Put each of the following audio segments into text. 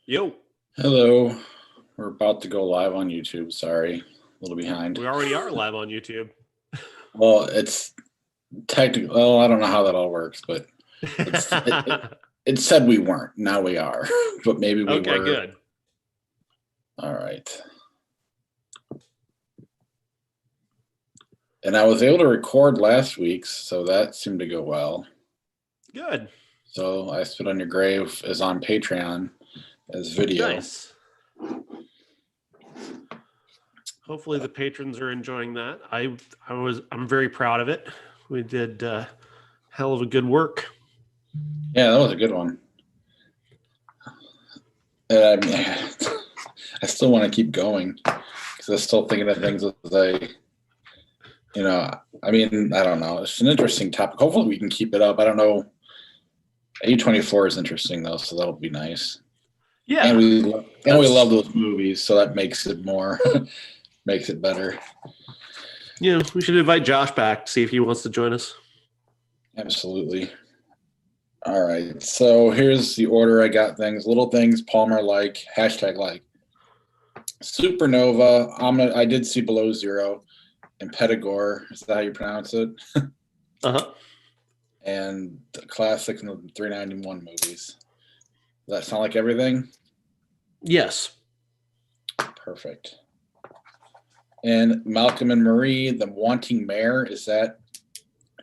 Yo, Hello. We're about to go live on YouTube. Sorry, a little behind. we already are live on YouTube. Well, it's technical. Well, I don't know how that all works, but it said we weren't. Now we are, but maybe we Okay, were. good. All right. And I was able to record last week's, so that seemed to go well. Good. So I Spit on Your Grave is on Patreon as video. Nice. Hopefully the patrons are enjoying that. I'm very proud of it. We did hell of a good work. Yeah, that was a good one. I mean, I still want to keep going because I'm still thinking of things as I I don't know. It's an interesting topic. Hopefully we can keep it up. I don't know. A24 is interesting though, so that'll be nice. Yeah. And we love those movies, so that makes it more makes it better. Yeah, we should invite Josh back, see if he wants to join us. Absolutely. All right. So here's the order I got things. Little things Palmer like, #like. Supernova, I did see Below Zero. Impetigore, is that how you pronounce it? Uh-huh. And the classics and the 391 movies. Does that sound like everything? Yes. Perfect. And Malcolm and Marie, The Wanting Mare, is that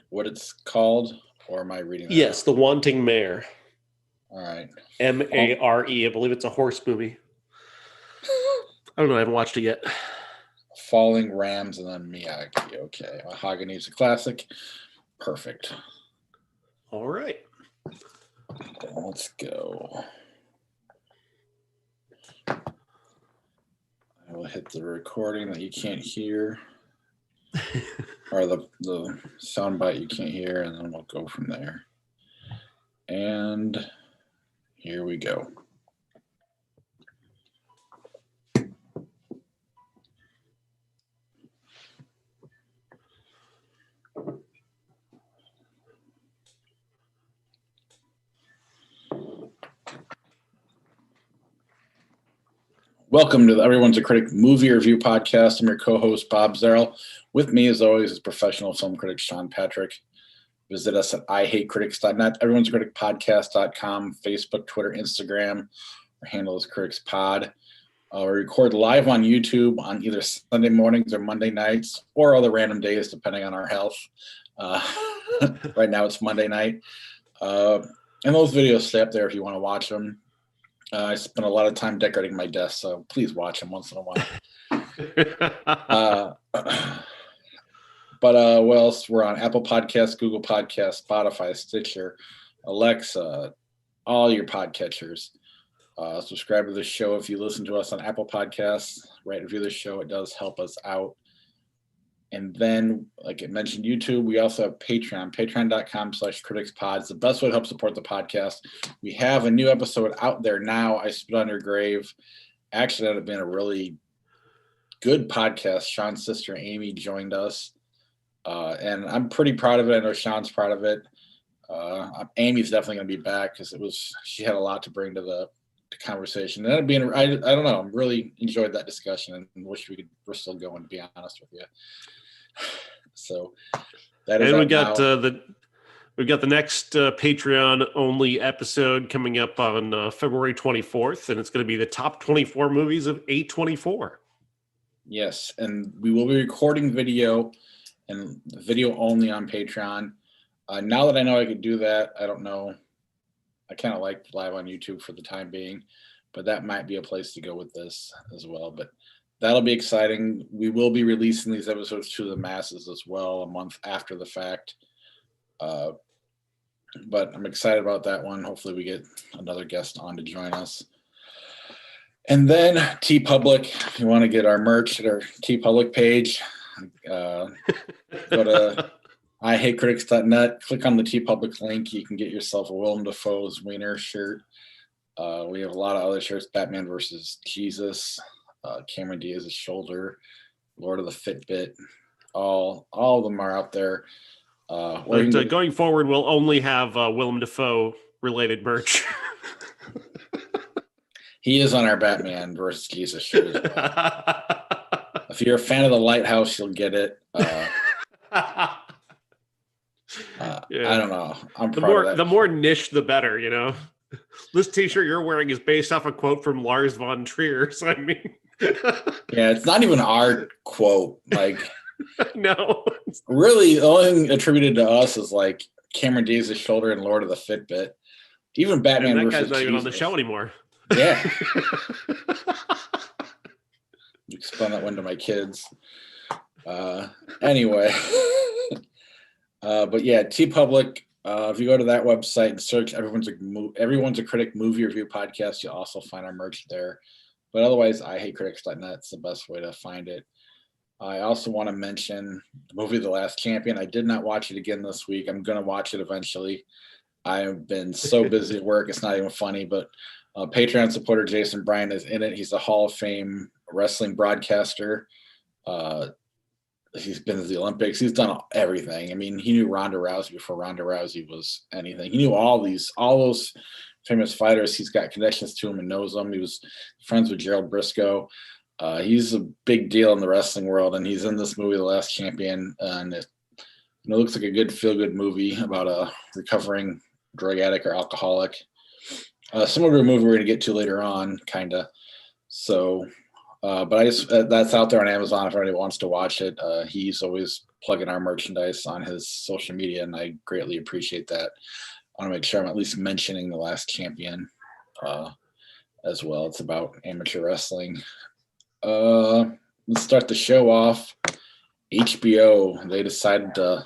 what it's called? Or am I reading that? Yes, The Wanting Mare. All right. Mare. I believe it's a horse movie. I don't know. I haven't watched it yet. Falling Rams and then Miyagi. Okay. Mahogany's a classic. Perfect. All right. Let's go. I will hit the recording that you can't hear. Or the sound bite you can't hear, and then we'll go from there. And here we go. Welcome to the Everyone's a Critic movie review podcast. I'm your co-host, Bob Zerl. With me, as always, is professional film critic Sean Patrick. Visit us at IHateCritics.net, Everyone's a Critic Podcast.com, Facebook, Twitter, Instagram. Our handle is CriticsPod. We record live on YouTube on either Sunday mornings or Monday nights or other random days, depending on our health. Right now, it's Monday night. And those videos stay up there if you want to watch them. I spent a lot of time decorating my desk, so please watch them once in a while. What else? We're on Apple Podcasts, Google Podcasts, Spotify, Stitcher, Alexa, all your podcatchers. Subscribe to the show if you listen to us on Apple Podcasts. Rate, review the show. It does help us out. And then, like I mentioned, YouTube, we also have Patreon, patreon.com/criticspod. It's the best way to help support the podcast. We have a new episode out there now, I Spit on Your Grave. Actually, that would have been a really good podcast. Sean's sister, Amy, joined us. And I'm pretty proud of it. I know Sean's proud of it. Amy's definitely going to be back because she had a lot to bring to the conversation. And I don't know. I really enjoyed that discussion and wish we're still going, to be honest with you. So that is. And we've got the next Patreon only episode coming up on February 24th, and it's going to be the top 24 movies of A24. Yes, and we will be recording video and video only on Patreon. Now that I know I could do that, I don't know. I kind of like live on YouTube for the time being, but that might be a place to go with this as well. But that'll be exciting. We will be releasing these episodes to the masses as well a month after the fact. But I'm excited about that one. Hopefully we get another guest on to join us. And then TeePublic, if you want to get our merch at our TeePublic page, go to IHateCritics.net, click on the TeePublic link. You can get yourself a Willem Dafoe's Wiener shirt. We have a lot of other shirts, Batman versus Jesus, Cameron Diaz's shoulder, Lord of the Fitbit. All of them are out there. Going forward, we'll only have Willem Dafoe related merch. He is on our Batman versus Jesus shirt as well. If you're a fan of The Lighthouse, you'll get it. I don't know. I'm proud of that. The more niche, the better, you know? This t-shirt you're wearing is based off a quote from Lars von Trier. So, I mean... Yeah, it's not even our quote. Like, no. Really, the only thing attributed to us is, like, Cameron Diaz's shoulder and Lord of the Fitbit. Even Batman and that versus guy's not Jesus. even on the show anymore. Yeah. Explain that one to my kids. Anyway. But yeah, TeePublic. If you go to that website and search Everyone's a Critic movie review podcast, you'll also find our merch there. But otherwise, IHateCritics.net is the best way to find it. I also want to mention the movie The Last Champion. I did not watch it again this week. I'm going to watch it eventually. I've been so busy at work, it's not even funny, but Patreon supporter Jason Bryan is in it. He's a Hall of Fame wrestling broadcaster. He's been to the Olympics. He's done everything. I mean, he knew Ronda Rousey before Ronda Rousey was anything. He knew all those famous fighters. He's got connections to them and knows them. He was friends with Gerald Briscoe. He's a big deal in the wrestling world, and he's in this movie, The Last Champion, and it looks like a good feel-good movie about a recovering drug addict or alcoholic. Similar to a movie we're going to get to later on, kind of. So, but I just that's out there on Amazon if anybody wants to watch it. He's always plugging our merchandise on his social media, and I greatly appreciate that. I want to make sure I'm at least mentioning The Last Champion as well. It's about amateur wrestling. Let's start the show off. HBO, they decided to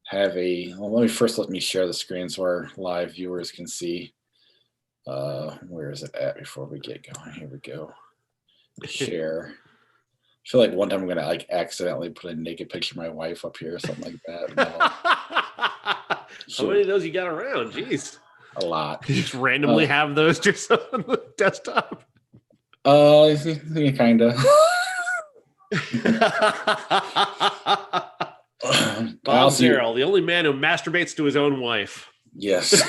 have let me share the screen so our live viewers can see. Where is it at before we get going? Here we go. Share. I feel like one time I'm gonna like accidentally put a naked picture of my wife up here or something like that. No. How many of those you got around? Jeez. A lot. You just randomly have those just on the desktop. Kind of. Bob Zerl, the only man who masturbates to his own wife. Yes.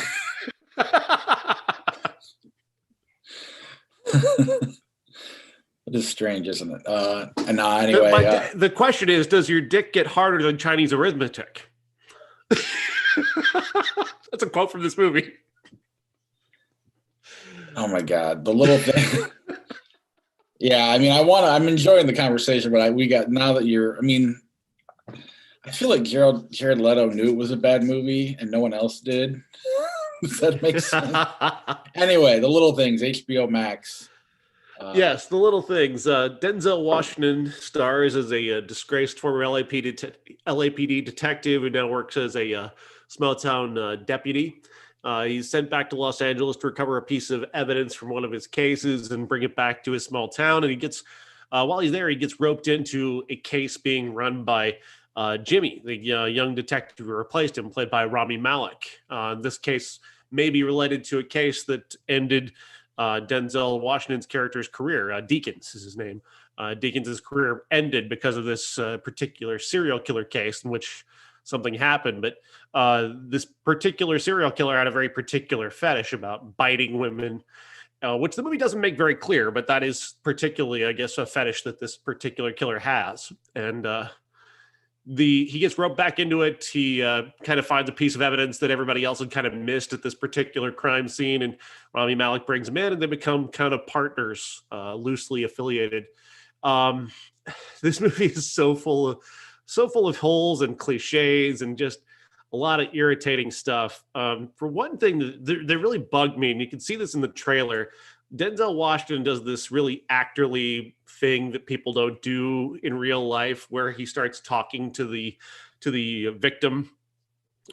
It is strange, isn't it? Anyway. The question is, does your dick get harder than Chinese arithmetic? That's a quote from this movie. Oh my God. The little thing. Yeah, I mean, I'm enjoying the conversation, but I feel like Jared Leto knew it was a bad movie and no one else did. Does that make sense? Anyway, The Little Things, HBO Max. Yes, The Little Things. Denzel Washington stars as a disgraced former LAPD detective who now works as a small town deputy. He's sent back to Los Angeles to recover a piece of evidence from one of his cases and bring it back to his small town. And he gets, while he's there, he gets roped into a case being run by Jimmy, the young detective who replaced him, played by Rami Malek. This case may be related to a case that ended Denzel Washington's character's career. Deakins is his name. Deakins' career ended because of this particular serial killer case in which something happened. But this particular serial killer had a very particular fetish about biting women, which the movie doesn't make very clear, but that is particularly, I guess, a fetish that this particular killer has. And he gets roped back into it. He kind of finds a piece of evidence that everybody else had kind of missed at this particular crime scene, and Rami Malek brings him in, and they become kind of partners, loosely affiliated. This movie is so full of holes and cliches and just a lot of irritating stuff. For one thing, that really bugged me, and you can see this in the trailer. Denzel Washington does this really actorly thing that people don't do in real life, where he starts talking to the victim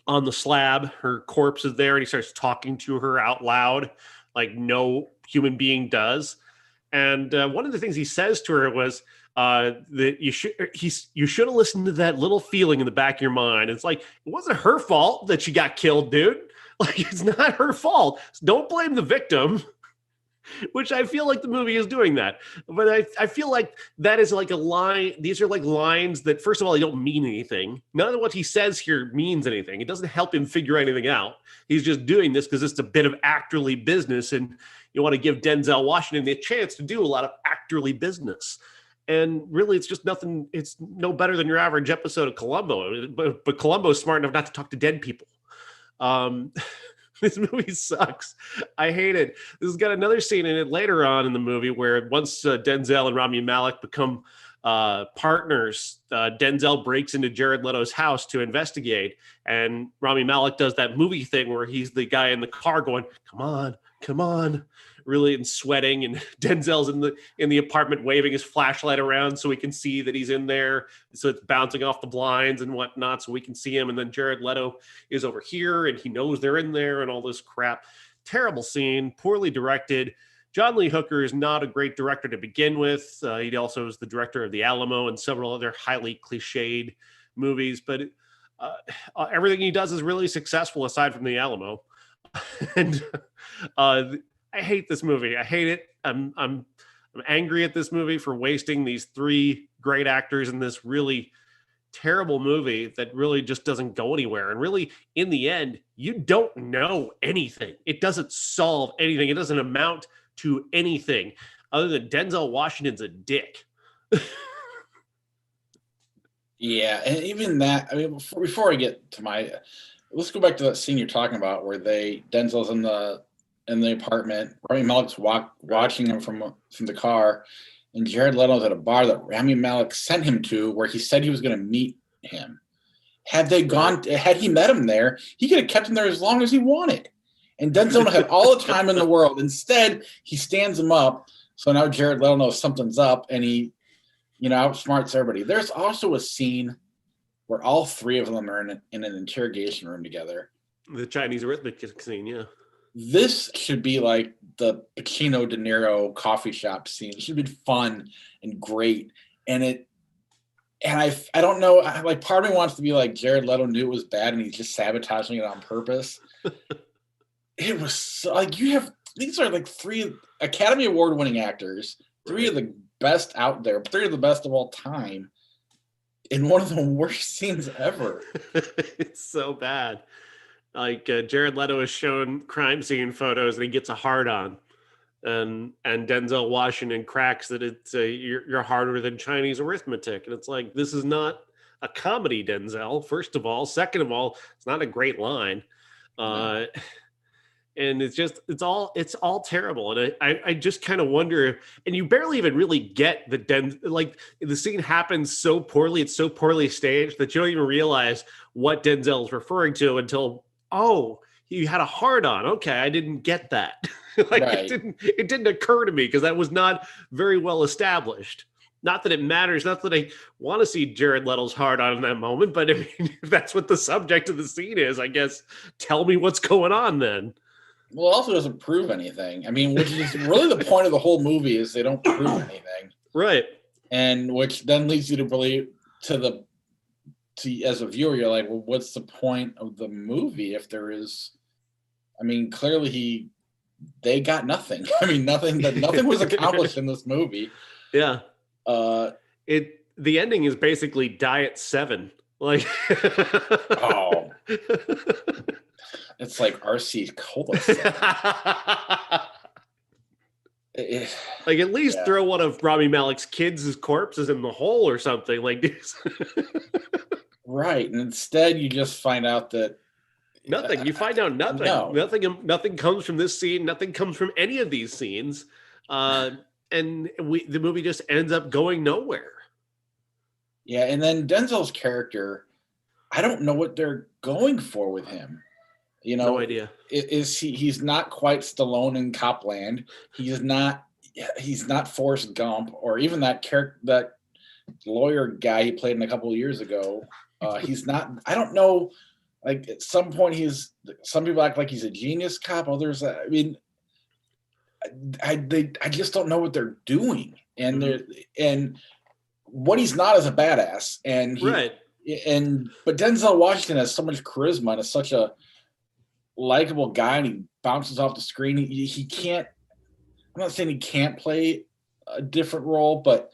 on the slab. Her corpse is there, and he starts talking to her out loud like no human being does. And one of the things he says to her was that you should have listened to that little feeling in the back of your mind. It's like, it wasn't her fault that she got killed, dude. Like, it's not her fault. Don't blame the victim. which I feel like the movie is doing that. But I feel like that is like a line. These are like lines that, first of all, they don't mean anything. None of what he says here means anything. It doesn't help him figure anything out. He's just doing this because it's a bit of actorly business. And you want to give Denzel Washington the chance to do a lot of actorly business. And really, it's just nothing. It's no better than your average episode of Columbo. But Columbo's smart enough not to talk to dead people. This movie sucks. I hate it. This has got another scene in it later on in the movie where once Denzel and Rami Malek become partners, Denzel breaks into Jared Leto's house to investigate, and Rami Malek does that movie thing where he's the guy in the car going, come on, really, and sweating, and Denzel's in the apartment waving his flashlight around so we can see that he's in there, so it's bouncing off the blinds and whatnot so we can see him, and then Jared Leto is over here and he knows they're in there and all this crap. Terrible scene, poorly directed. John Lee Hooker is not a great director to begin with. He also is the director of The Alamo and several other highly cliched movies, but everything he does is really successful aside from The Alamo. And I hate this movie. I hate it. I'm angry at this movie for wasting these three great actors in this really terrible movie that really just doesn't go anywhere. And really, in the end, you don't know anything. It doesn't solve anything. It doesn't amount to anything other than Denzel Washington's a dick. Yeah, and even that, I mean, before I get to let's go back to that scene you're talking about where Denzel's in the apartment, Rami Malek's watching him from the car, and Jared Leto's at a bar that Rami Malek sent him to where he said he was going to meet him. Had he met him there, he could have kept him there as long as he wanted. And Denzel had all the time in the world. Instead, he stands him up. So now Jared Leto knows something's up, and he, outsmarts everybody. There's also a scene where all three of them are in an interrogation room together. The Chinese arithmetic scene, yeah. This should be like the Pacino De Niro coffee shop scene. It should be fun and great. And I don't know, like part of me wants to be like Jared Leto knew it was bad and he's just sabotaging it on purpose. It was so, these are like three Academy Award winning actors, three of the best out there, three of the best of all time, in one of the worst scenes ever. It's so bad. Like Jared Leto is shown crime scene photos and he gets a hard on, and Denzel Washington cracks that it's you're harder than Chinese arithmetic, and it's like, this is not a comedy, Denzel. First of all, second of all, it's not a great line, and it's all terrible, and I just kind of wonder, and you barely even really get the scene happens so poorly, it's so poorly staged that you don't even realize what Denzel is referring to until, oh, he had a hard on. Okay, I didn't get that. Right. It didn't occur to me because that was not very well established. Not that it matters, not that I want to see Jared Leto's hard on in that moment, but I mean, if that's what the subject of the scene is, I guess tell me what's going on then. Well, it also doesn't prove anything. I mean, which is really the point of the whole movie, is they don't prove anything. Right. And which then leads you to believe as a viewer, you're like, well, what's the point of the movie if there is, I mean, clearly they got nothing. I mean, nothing was accomplished in this movie. Yeah. The ending is basically Diet 7. Like, oh. It's like RC Cola. Like, at least throw one of Rami Malek's kids' corpses in the hole or something like this. Right, and instead you just find out that nothing. You find out nothing. No. Nothing comes from this scene. Nothing comes from any of these scenes, and the movie just ends up going nowhere. Yeah, and then Denzel's character, I don't know what they're going for with him. No idea. He's not quite Stallone in Copland. He's not Forrest Gump, or even that lawyer guy he played in a couple of years ago. He's not. I don't know. Like, at some point, some people act like he's a genius cop. Others, I mean, I just don't know what they're doing, and and what he's not is a badass, and right. But Denzel Washington has so much charisma and is such a likable guy, and he bounces off the screen. He can't. I'm not saying he can't play a different role, but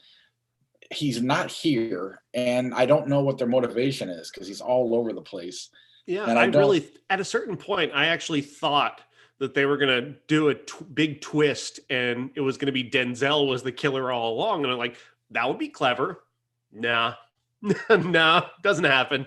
he's not here, and I don't know what their motivation is because he's all over the place. Yeah, And I I don't. really, at a certain point, I actually thought that they were going to do a big twist and it was going to be Denzel was the killer all along. And I'm like, that would be clever. Nah, no, doesn't happen.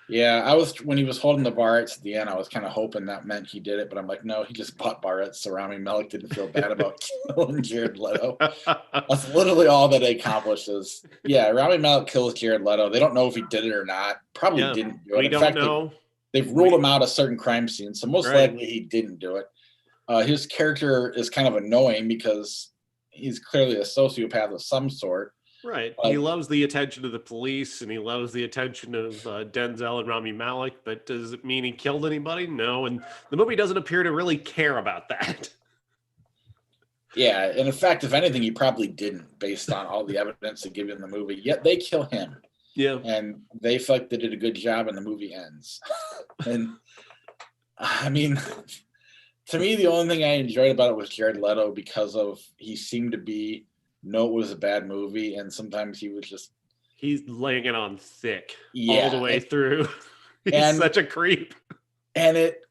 Yeah, I was when he was holding the Barretts at the end. I was kind of hoping that meant he did it, but I'm like, no, he just bought Barretts. So Rami Malek didn't feel bad about killing Jared Leto. That's literally all that it accomplishes. Yeah, Rami Malek kills Jared Leto. They don't know if he did it or not. Probably didn't do it. We don't know. They've ruled him out of certain crime scenes, so most likely he didn't do it. His character is kind of annoying because he's clearly a sociopath of some sort. Right. He loves the attention of the police and he loves the attention of Denzel and Rami Malek, but does it mean he killed anybody? No. And the movie doesn't appear to really care about that. Yeah. And in fact, if anything, he probably didn't based on all the evidence they give in the movie. Yet they kill him. Yeah. And they feel like they did a good job and the movie ends. And I mean, to me, the only thing I enjoyed about it was Jared Leto because of he seemed to know it was a bad movie, and sometimes he's laying it on thick all the way through. He's such a creep. And it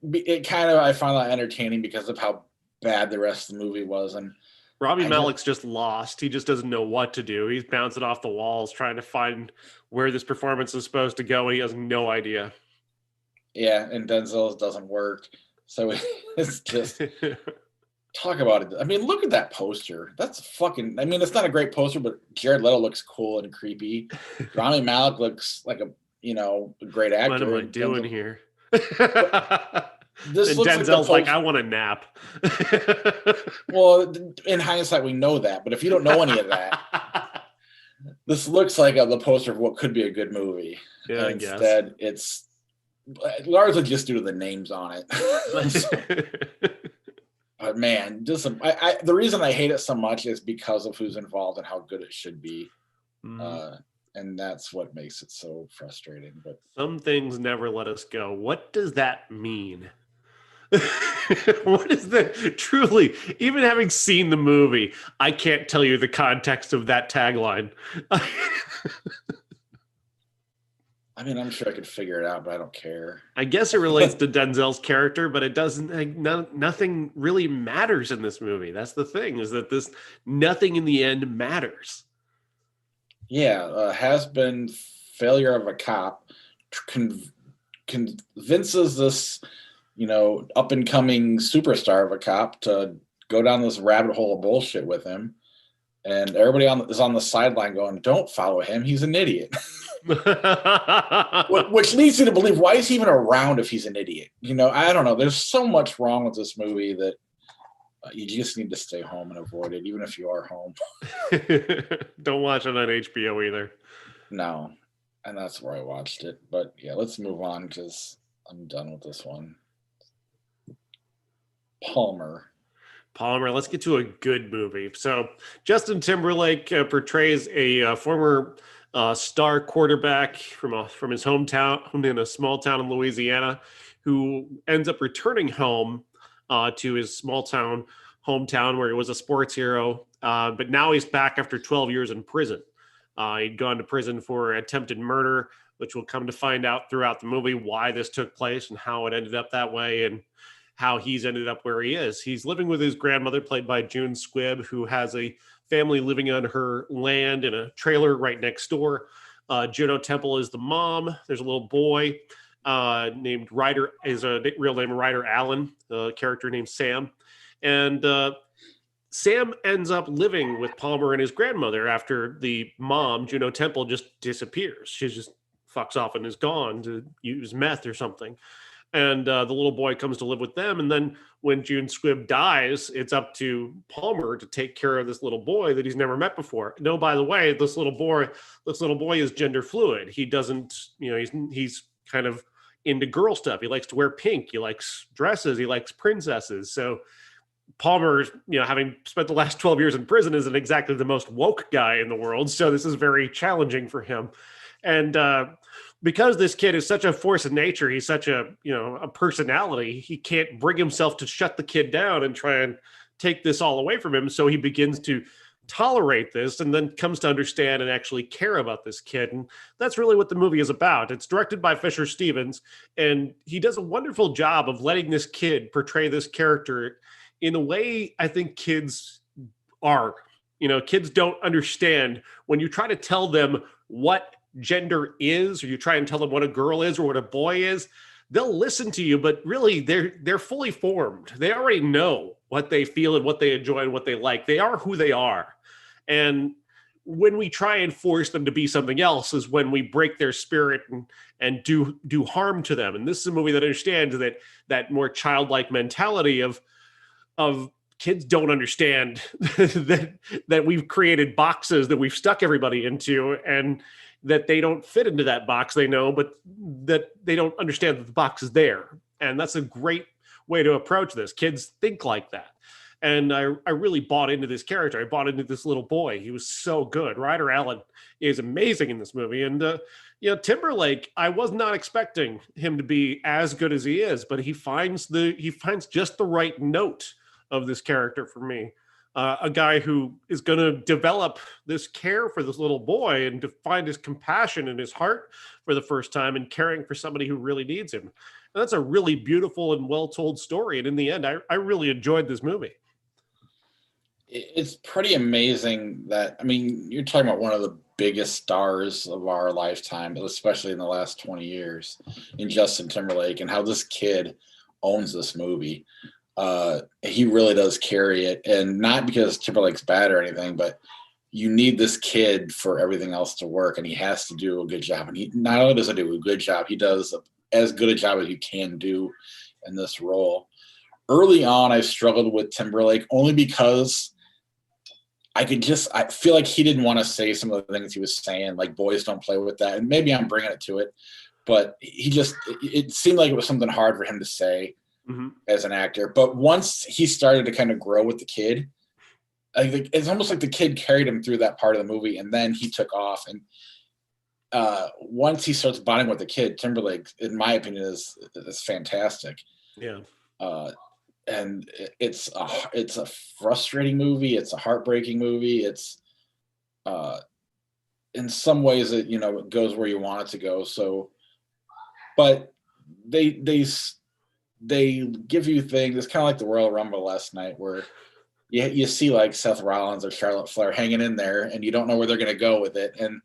kind of, I found that entertaining because of how bad the rest of the movie was. And Rami Malek's just lost. He just doesn't know what to do. He's bouncing off the walls trying to find where this performance is supposed to go. He has no idea. Yeah, and Denzel's doesn't work. So it's just talk about it. I mean, look at that poster. That's fucking, I mean, it's not a great poster, but Jared Leto looks cool and creepy. Rami Malek looks like a great actor. What am I doing here? This and Denzel's like, I want a nap. Well, in hindsight, we know that, but if you don't know any of that, this looks like the poster of what could be a good movie. Yeah, and instead, it's largely just due to the names on it. But man, just the reason I hate it so much is because of who's involved and how good it should be. And that's what makes it so frustrating. But some things never let us go. What does that mean? What is that? Truly, even having seen the movie, I can't tell you the context of that tagline. I mean, I'm sure I could figure it out, but I don't care. I guess it relates to Denzel's character, but it doesn't. Nothing really matters in this movie. That's the thing, is that nothing in the end matters. Yeah, has been failure of a cop convinces this, up and coming superstar of a cop to go down this rabbit hole of bullshit with him, and everybody is on the sideline going, "Don't follow him. He's an idiot." Which leads you to believe, why is he even around if he's an idiot? I don't know. There's so much wrong with this movie that you just need to stay home and avoid it, even if you are home. Don't watch it on HBO either. No, and that's where I watched it. But yeah, let's move on because I'm done with this one. Palmer, let's get to a good movie. So Justin Timberlake portrays a former star quarterback from his hometown in a small town in Louisiana, who ends up returning home to his small town hometown where he was a sports hero. But now he's back after 12 years in prison. He'd gone to prison for attempted murder, which we'll come to find out throughout the movie why this took place and how it ended up that way and how he's ended up where he is. He's living with his grandmother, played by June Squibb, who has a family living on her land in a trailer right next door. Juno Temple is the mom. There's a little boy named Ryder, is a real name Ryder Allen, a character named Sam. And Sam ends up living with Palmer and his grandmother after the mom, Juno Temple, just disappears. She just fucks off and is gone to use meth or something. And the little boy comes to live with them. And then when June Squibb dies, it's up to Palmer to take care of this little boy that he's never met before. No, by the way, this little boy is gender fluid. He doesn't, he's kind of into girl stuff. He likes to wear pink. He likes dresses. He likes princesses. So Palmer, having spent the last 12 years in prison, isn't exactly the most woke guy in the world. So this is very challenging for him. And because this kid is such a force of nature, he's such a personality, he can't bring himself to shut the kid down and try and take this all away from him. So he begins to tolerate this and then comes to understand and actually care about this kid. And that's really what the movie is about. It's directed by Fisher Stevens, and he does a wonderful job of letting this kid portray this character in a way I think kids are. Kids don't understand when you try to tell them what gender is, or you try and tell them what a girl is or what a boy is. They'll listen to you, but really they're fully formed. They already know what they feel and what they enjoy and what they like. They are who they are. And when we try and force them to be something else is when we break their spirit and do harm to them. And this is a movie that understands that more childlike mentality of kids don't understand that we've created boxes that we've stuck everybody into, and that they don't fit into that box. They know, but that they don't understand that the box is there. And that's a great way to approach this. Kids think like that. And I really bought into this character. I bought into this little boy. He was so good. Ryder Allen is amazing in this movie. And, Timberlake, I was not expecting him to be as good as he is, but he finds just the right note of this character for me. A guy who is going to develop this care for this little boy and to find his compassion in his heart for the first time and caring for somebody who really needs him. And that's a really beautiful and well-told story. And in the end, I really enjoyed this movie. It's pretty amazing that, you're talking about one of the biggest stars of our lifetime, especially in the last 20 years, in Justin Timberlake, and how this kid owns this movie. He really does carry it, and not because Timberlake's bad or anything, but you need this kid for everything else to work, and he has to do a good job. And he not only does he do a good job, he does as good a job as you can do in this role. Early on, I struggled with Timberlake only because I feel like he didn't want to say some of the things he was saying, like boys don't play with that. And maybe I'm bringing it to it, but it seemed like it was something hard for him to say as an actor. But once he started to kind of grow with the kid, I think it's almost like the kid carried him through that part of the movie, and then he took off. And once he starts bonding with the kid, Timberlake, in my opinion, is fantastic. Yeah. And it's a frustrating movie. It's a heartbreaking movie. It's in some ways it goes where you want it to go. So, but they give you things. It's kind of like the Royal Rumble last night, where you see like Seth Rollins or Charlotte Flair hanging in there, and you don't know where they're going to go with it, and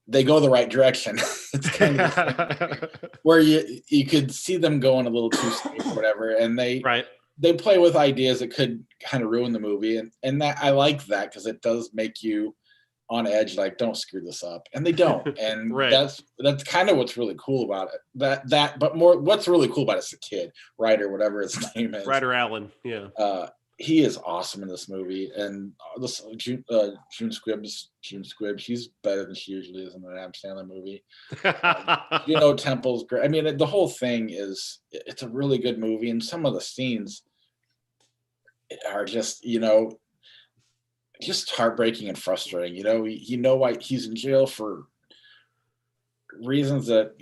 they go the right direction. It's kind of where you could see them going a little too safe or whatever, and they play with ideas that could kind of ruin the movie, and that I like that, because it does make you on edge, like, don't screw this up, and they don't, and that's kind of what's really cool about it. But more, what's really cool about it's the kid, Ryder, whatever his name is, Ryder Allen. Yeah. He is awesome in this movie, and this June Squibbs, she's better than she usually is in an Adam Sandler movie. Temple's great. The whole thing it's a really good movie, and some of the scenes are just heartbreaking and frustrating. Why he's in jail for reasons that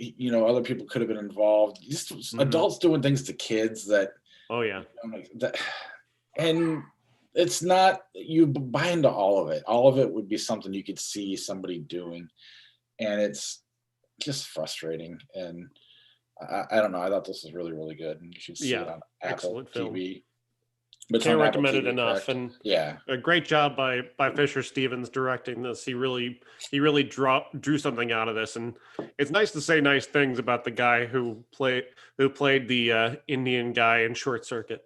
other people could have been involved. Just adults doing things to kids that. Oh yeah. And it's not, you buy into all of it. All of it would be something you could see somebody doing, and it's just frustrating. And I don't know. I thought this was really, really good, and you should see it on Apple TV. But can't recommend it enough. And a great job by Fisher Stevens directing this. He really drew something out of this, and it's nice to say nice things about the guy who played the Indian guy in Short Circuit.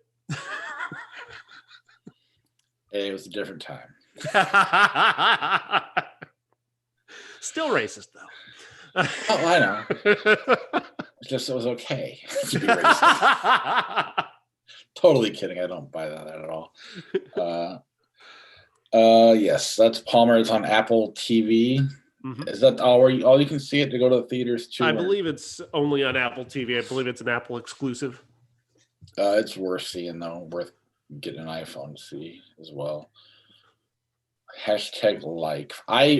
It was a different time. Still racist, though. Oh, I know. It was okay to be racist. Totally kidding. I don't buy that at all. Yes, that's Palmer. It's on Apple TV. Is that all you can see it to go to the theaters too? I believe it's only on Apple TV. I believe it's an Apple exclusive. It's worth seeing, though. Worth getting an iPhone to see as well. #like.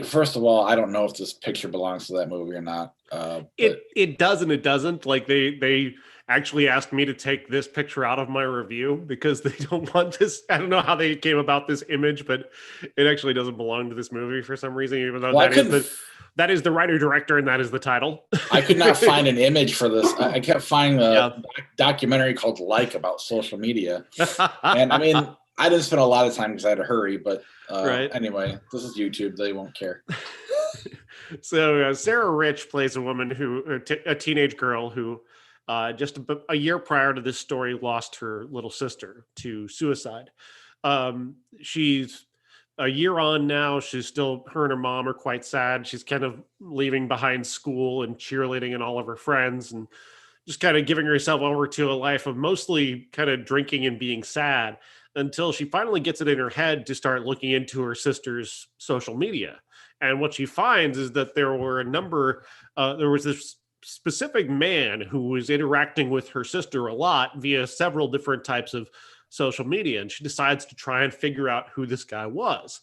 First of all, I don't know if this picture belongs to that movie or not. It does and it doesn't. Like they actually asked me to take this picture out of my review because they don't want this. I don't know how they came about this image, but it actually doesn't belong to this movie for some reason, even though that is the writer director and that is the title. I could not find an image for this. I kept finding a Yeah. documentary called Like about social media. And I mean, I didn't spend a lot of time because I had to hurry, but Right. anyway, this is YouTube. They won't care. So Sarah Rich plays a woman a teenage girl who just a year prior to this story lost her little sister to suicide. She's a year on now. She's still, her and her mom are quite sad. She's kind of leaving behind school and cheerleading and all of her friends and just kind of giving herself over to a life of mostly kind of drinking and being sad until she finally gets it in her head to start looking into her sister's social media. And what she finds is that there was this specific man who was interacting with her sister a lot via several different types of social media. And she decides to try and figure out who this guy was.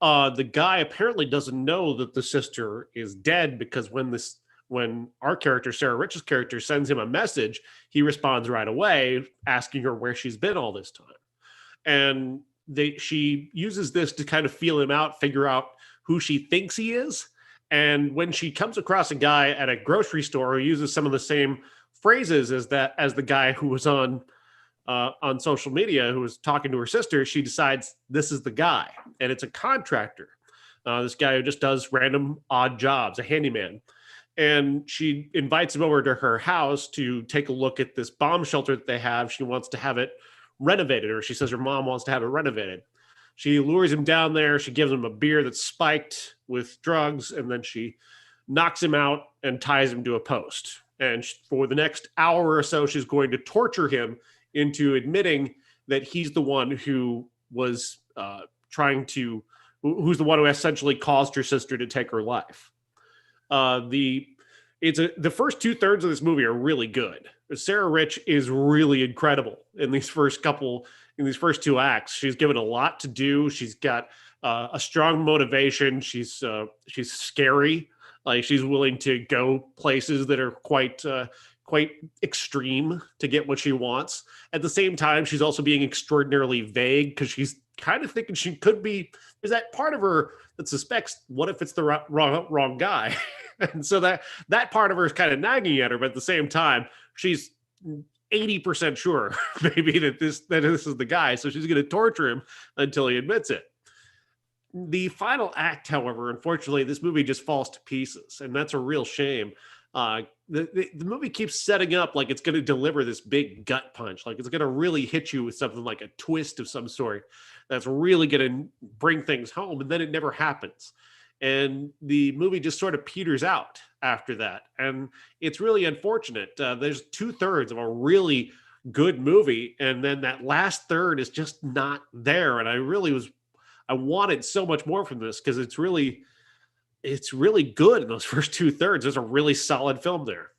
The guy apparently doesn't know that the sister is dead because when our character, Sarah Rich's character, sends him a message, he responds right away, asking her where she's been all this time. And she uses this to kind of feel him out, figure out who she thinks he is. And when she comes across a guy at a grocery store who uses some of the same phrases as the guy who was on social media, who was talking to her sister, she decides this is the guy. And it's a contractor. This guy who just does random odd jobs, a handyman. And she invites him over to her house to take a look at this bomb shelter that they have. She wants to have it renovated, or she says her mom wants to have it renovated. She lures him down there. She gives him a beer that's spiked with drugs, and then she knocks him out and ties him to a post. And for the next hour or so, she's going to torture him into admitting that he's the one who was who's the one who essentially caused her sister to take her life. The first 2/3 of this movie are really good. Sarah Rich is really incredible in these first two acts. She's given a lot to do. She's got a strong motivation. She's scary. Like, she's willing to go places that are quite extreme to get what she wants. At the same time, she's also being extraordinarily vague because she's kind of thinking she could be. There's that part of her that suspects, what if it's the wrong guy? And so that part of her is kind of nagging at her, but at the same time, she's 80% sure maybe that this is the guy. So she's going to torture him until he admits it. The final act, however, unfortunately, this movie just falls to pieces, and that's a real shame. The movie keeps setting up like it's going to deliver this big gut punch, like it's going to really hit you with something like a twist of some sort that's really going to bring things home, and then it never happens. And the movie just sort of peters out after that. And it's really unfortunate. There's 2/3 of a really good movie, and then that last third is just not there. And I wanted so much more from this because it's really good in those first 2/3. There's a really solid film there.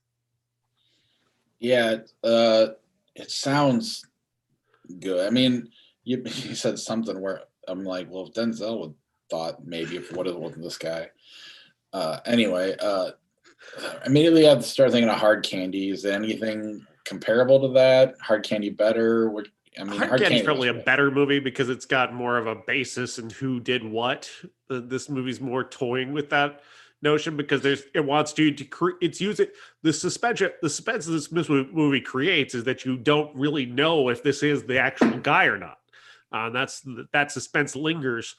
Yeah, it sounds good. I mean, you said something where I'm like, well, if Denzel would thought maybe if what it wasn't this guy. Anyway, immediately I start thinking of Hard Candy. Is there anything comparable to that? Hard Candy better? Hard Candy is probably a better movie because it's got more of a basis in who did what. This movie's more toying with that notion because it wants you to it's using the suspense this movie creates is that you don't really know if this is the actual guy or not. That suspense lingers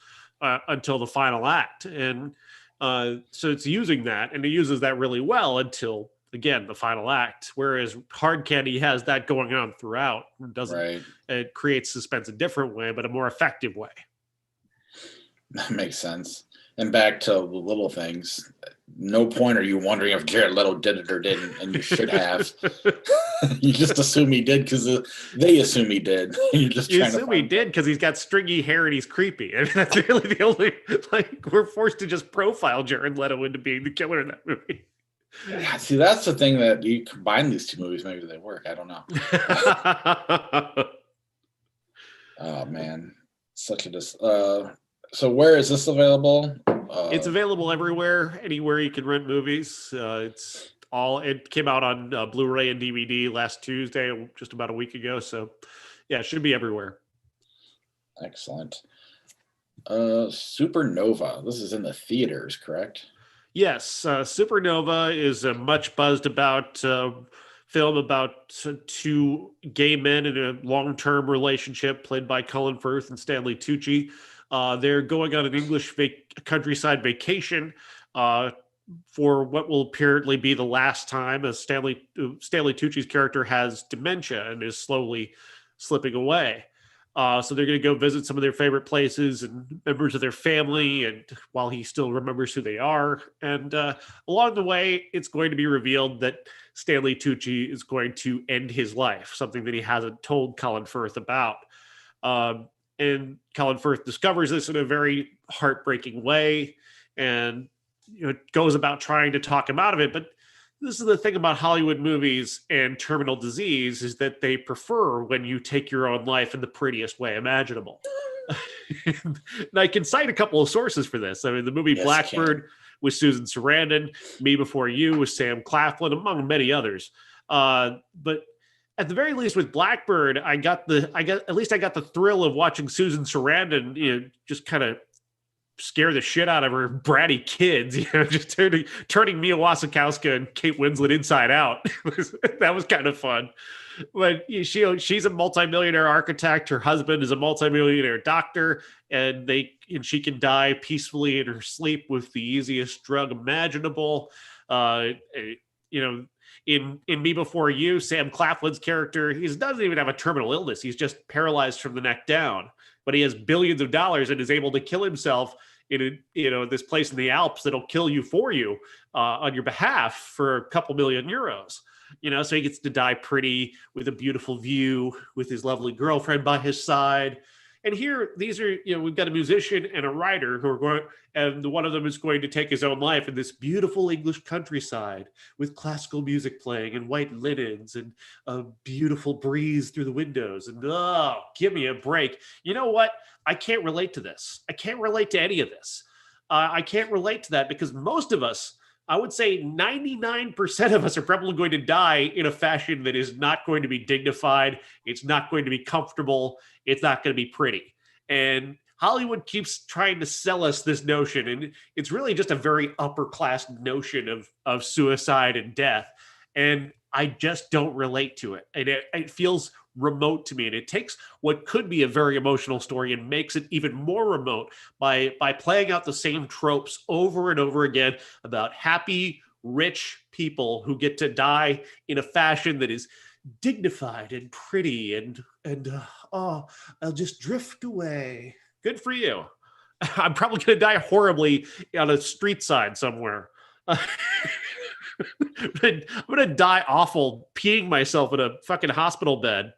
until the final act. And so it's using that, and it uses that really well until, again, the final act. Whereas Hard Candy has that going on throughout. It creates suspense a different way, but a more effective way. That makes sense. And back to the little things. No point are you wondering if Jared Leto did it or didn't, and you should have. You just assume he did because they assume he did. You assume he did because he's got stringy hair and he's creepy. And that's really the only, we're forced to just profile Jared Leto into being the killer in that movie. Yeah, see, that's the thing that you combine these two movies, maybe they work. I don't know. Oh, man. Such a so where is this available? It's available everywhere, anywhere you can rent movies. It's It came out on Blu-ray and DVD last Tuesday, just about a week ago. So yeah, it should be everywhere. Excellent. Supernova. This is in the theaters, correct? Yes, Supernova is a much buzzed about film about two gay men in a long-term relationship played by Colin Firth and Stanley Tucci. They're going on an English countryside vacation for what will apparently be the last time, as Stanley Tucci's character has dementia and is slowly slipping away. So they're going to go visit some of their favorite places and members of their family, and while he still remembers who they are. And along the way, it's going to be revealed that Stanley Tucci is going to end his life, something that he hasn't told Colin Firth about. And Colin Firth discovers this in a very heartbreaking way, and goes about trying to talk him out of it. But this is the thing about Hollywood movies and terminal disease, is that they prefer when you take your own life in the prettiest way imaginable. And I can cite a couple of sources for this. I mean, the movie Blackbird with Susan Sarandon, Me Before You with Sam Claflin, among many others. But at the very least with Blackbird, I got the thrill of watching Susan Sarandon, just kind of scare the shit out of her bratty kids, just turning Mia Wasikowska and Kate Winslet inside out. That was kind of fun. But she's a multimillionaire architect. Her husband is a multimillionaire doctor, and she can die peacefully in her sleep with the easiest drug imaginable. In Me Before You, Sam Claflin's character, he doesn't even have a terminal illness. He's just paralyzed from the neck down, but he has billions of dollars and is able to kill himself in this place in the Alps that'll kill you for you on your behalf for a couple million euros. So he gets to die pretty with a beautiful view with his lovely girlfriend by his side. And here, we've got a musician and a writer who are going, and one of them is going to take his own life in this beautiful English countryside with classical music playing and white linens and a beautiful breeze through the windows. And give me a break. You know what? I can't relate to this. I can't relate to any of this. I can't relate to that because most of us, I would say 99% of us are probably going to die in a fashion that is not going to be dignified. It's not going to be comfortable. It's not going to be pretty. And Hollywood keeps trying to sell us this notion. And it's really just a very upper class notion of suicide and death. And I just don't relate to it. And it feels remote to me. And it takes what could be a very emotional story and makes it even more remote by playing out the same tropes over and over again about happy, rich people who get to die in a fashion that is dignified and pretty and I'll just drift away. Good for you. I'm probably going to die horribly on a street side somewhere. I'm going to die awful peeing myself in a fucking hospital bed.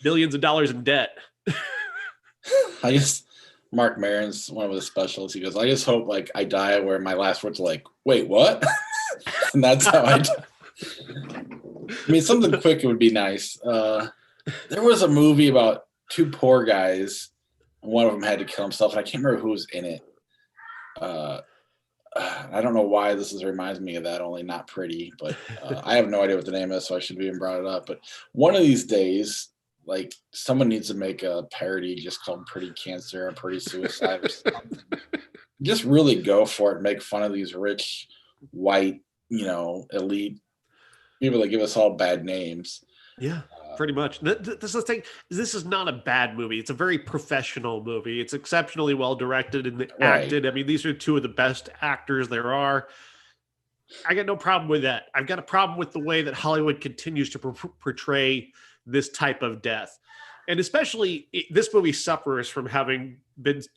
Billions of dollars in debt. I guess Mark Maron's one of the specialists. He goes, I just hope I die where my last words are like, wait, what? And that's how I die. I mean, something quick would be nice. There was a movie about two poor guys. One of them had to kill himself. And I can't remember who was in it. I don't know why this reminds me of that, only not pretty, but I have no idea what the name is, so I should have even brought it up. But one of these days, someone needs to make a parody just called Pretty Cancer or Pretty Suicide or something. Just really go for it. Make fun of these rich, white, elite people that give us all bad names. Yeah, pretty much. This is the thing. This is not a bad movie. It's a very professional movie. It's exceptionally well directed and acted. I mean, these are two of the best actors there are. I got no problem with that. I've got a problem with the way that Hollywood continues to portray this type of death. And especially this movie suffers from having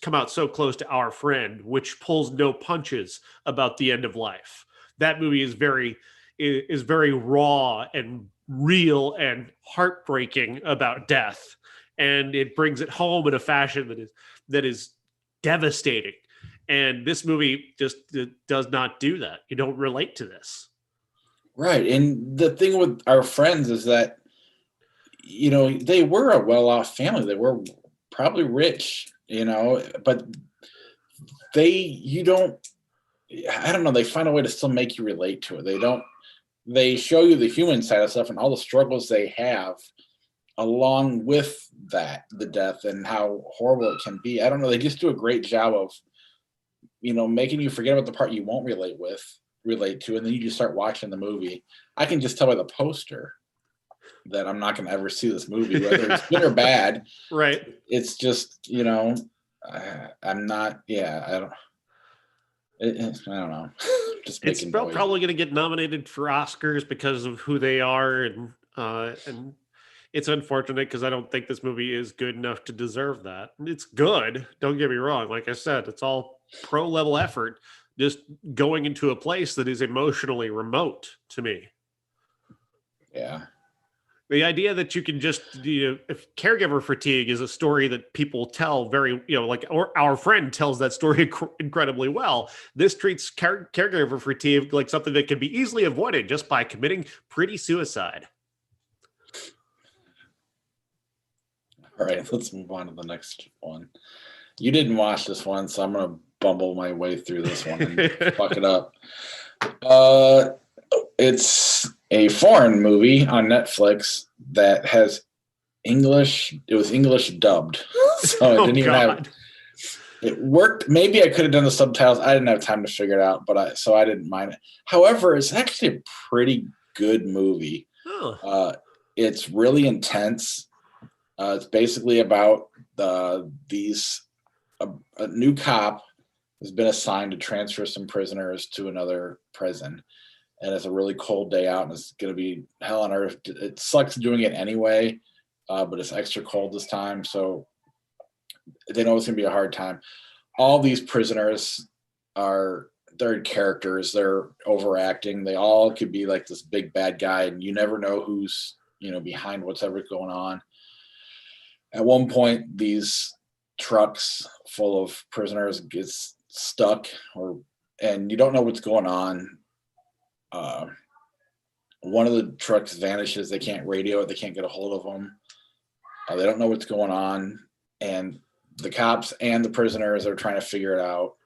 come out so close to Our Friend, which pulls no punches about the end of life. That movie is very raw and real and heartbreaking about death, and it brings it home in a fashion that is devastating. And this movie just does not do that. You don't relate to this, right? And the thing with Our Friends is that they were a well-off family. They were probably rich, but I don't know. They find a way to still make you relate to it. They don't they show you the human side of stuff and all the struggles they have along with that, the death and how horrible it can be. I don't know. They just do a great job of, making you forget about the part you won't relate to, and then you just start watching the movie. I can just tell by the poster that I'm not going to ever see this movie, whether it's good or bad. Right. It's just, I'm not, I don't know. Just It's making noise. probably going to get nominated for Oscars because of who they are, and it's unfortunate because I don't think this movie is good enough to deserve that. It's good, don't get me wrong. Like I said, it's all pro level effort, just going into a place that is emotionally remote to me. Yeah. The idea that you can just, if caregiver fatigue is a story that people tell very, like our friend tells that story incredibly well. This treats caregiver fatigue like something that can be easily avoided just by committing pretty suicide. All right, let's move on to the next one. You didn't watch this one, so I'm going to bumble my way through this one and fuck it up. It's a foreign movie on Netflix that has English. It was English dubbed, so it didn't even have. It worked. Maybe I could have done the subtitles. I didn't have time to figure it out, so I didn't mind it. However, it's actually a pretty good movie. Oh. It's really intense. It's basically about a new cop has been assigned to transfer some prisoners to another prison. And it's a really cold day out, and it's going to be hell on earth. It sucks doing it anyway, but it's extra cold this time, so they know it's going to be a hard time. All these prisoners they're characters. They're overacting. They all could be like this big bad guy, and you never know who's behind what's ever going on. At one point, these trucks full of prisoners gets stuck, and you don't know what's going on. One of the trucks vanishes. They can't radio it. They can't get a hold of them. They don't know what's going on, and the cops and the prisoners are trying to figure it out.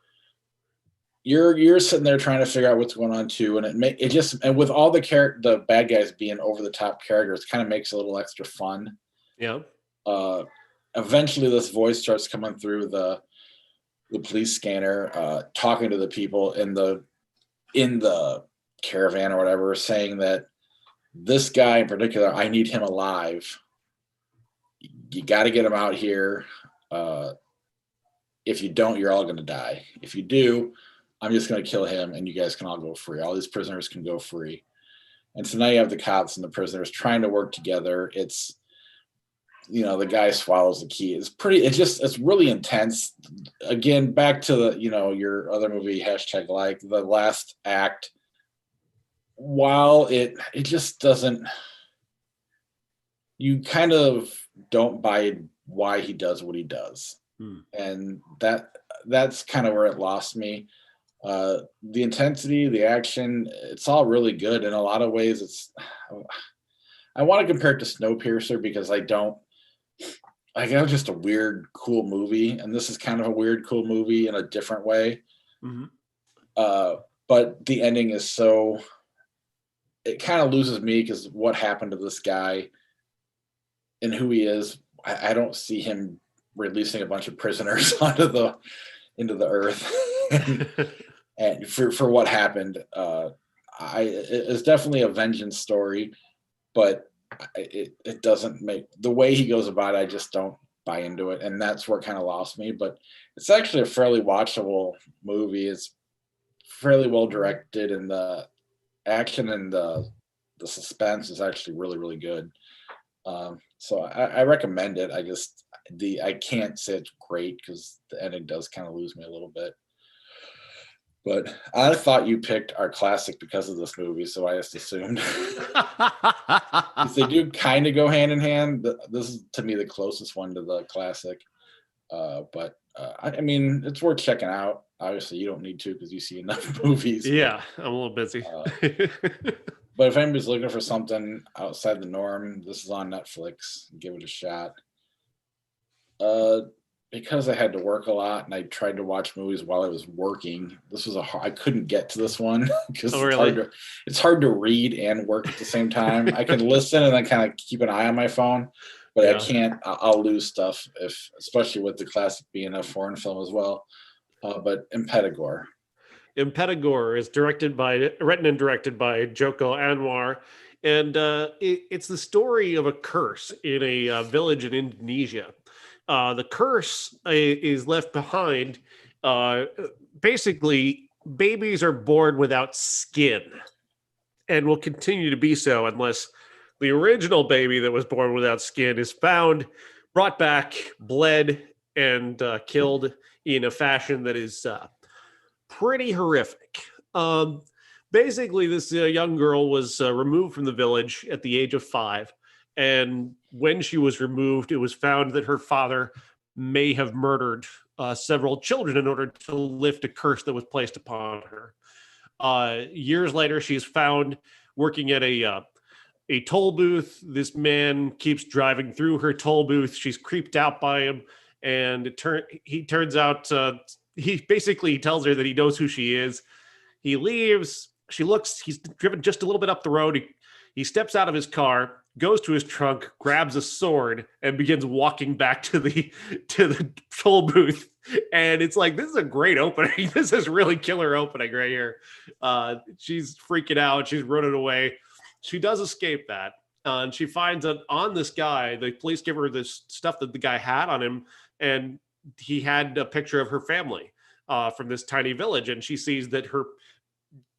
You're sitting there trying to figure out what's going on too, and and with all the bad guys being over the top characters, it kind of makes it a little extra fun. Yeah. Eventually, this voice starts coming through the police scanner, talking to the people in the caravan or whatever, saying that this guy in particular, I need him alive. You got to get him out here. If you don't, you're all going to die. If you do, I'm just going to kill him, and you guys can all go free. All these prisoners can go free. And so now you have the cops and the prisoners trying to work together. It's the guy swallows the key. It's really intense. Again, back to your other movie, #like the last act. While it just doesn't, you kind of don't buy why he does what he does. And that's kind of where it lost me. The intensity, the action, it's all really good. In a lot of ways, I want to compare it to Snowpiercer because I got just a weird, cool movie, and this is kind of a weird, cool movie in a different way. Mm-hmm. But the ending is it kind of loses me because what happened to this guy and who he is, I don't see him releasing a bunch of prisoners into the earth. and for what happened, it's definitely a vengeance story, but it doesn't make the way he goes about it. I just don't buy into it, and that's where it kind of lost me. But it's actually a fairly watchable movie. It's fairly well directed, and the action and the suspense is actually really, really good. So I recommend it. I can't say it's great because the ending does kind of lose me a little bit. But I thought you picked our classic because of this movie, so I just assumed. They do kind of go hand in hand. This is, to me, the closest one to the classic. But I mean, it's worth checking out. Obviously, you don't need to because you see enough movies. Yeah, I'm a little busy. But if anybody's looking for something outside the norm, this is on Netflix. Give it a shot. because I had to work a lot and I tried to watch movies while I was working, this was I couldn't get to this one because Oh, really? it's hard to read and work at the same time. I can listen and then kind of keep an eye on my phone, but I Yeah. can't. I'll lose stuff especially with the classic being a foreign film as well. But Impetigore. Impetigore is written and directed by Joko Anwar, and it's the story of a curse in a village in Indonesia. The curse is left behind. Uh, Basically, babies are born without skin, and will continue to be so unless the original baby that was born without skin is found, brought back, bled, and killed in a fashion that is pretty horrific. Um, Basically, this young girl was removed from the village at the age of 5. And when she was removed, it was found that her father may have murdered several children in order to lift a curse that was placed upon her. Years later, she's found working at a toll booth. This man keeps driving through her toll booth. She's creeped out by him, and he turns out he basically tells her that he knows who she is. He leaves. She looks. He's driven just a little bit up the road. He steps out of his car, goes to his trunk, grabs a sword, and begins walking back to the toll booth. And it's like, this is a great opening. This is really killer opening right here. She's freaking out. She's running away. She does escape that. And she finds that on this guy, the police give her this stuff that the guy had on him, and he had a picture of her family from this tiny village. And she sees that her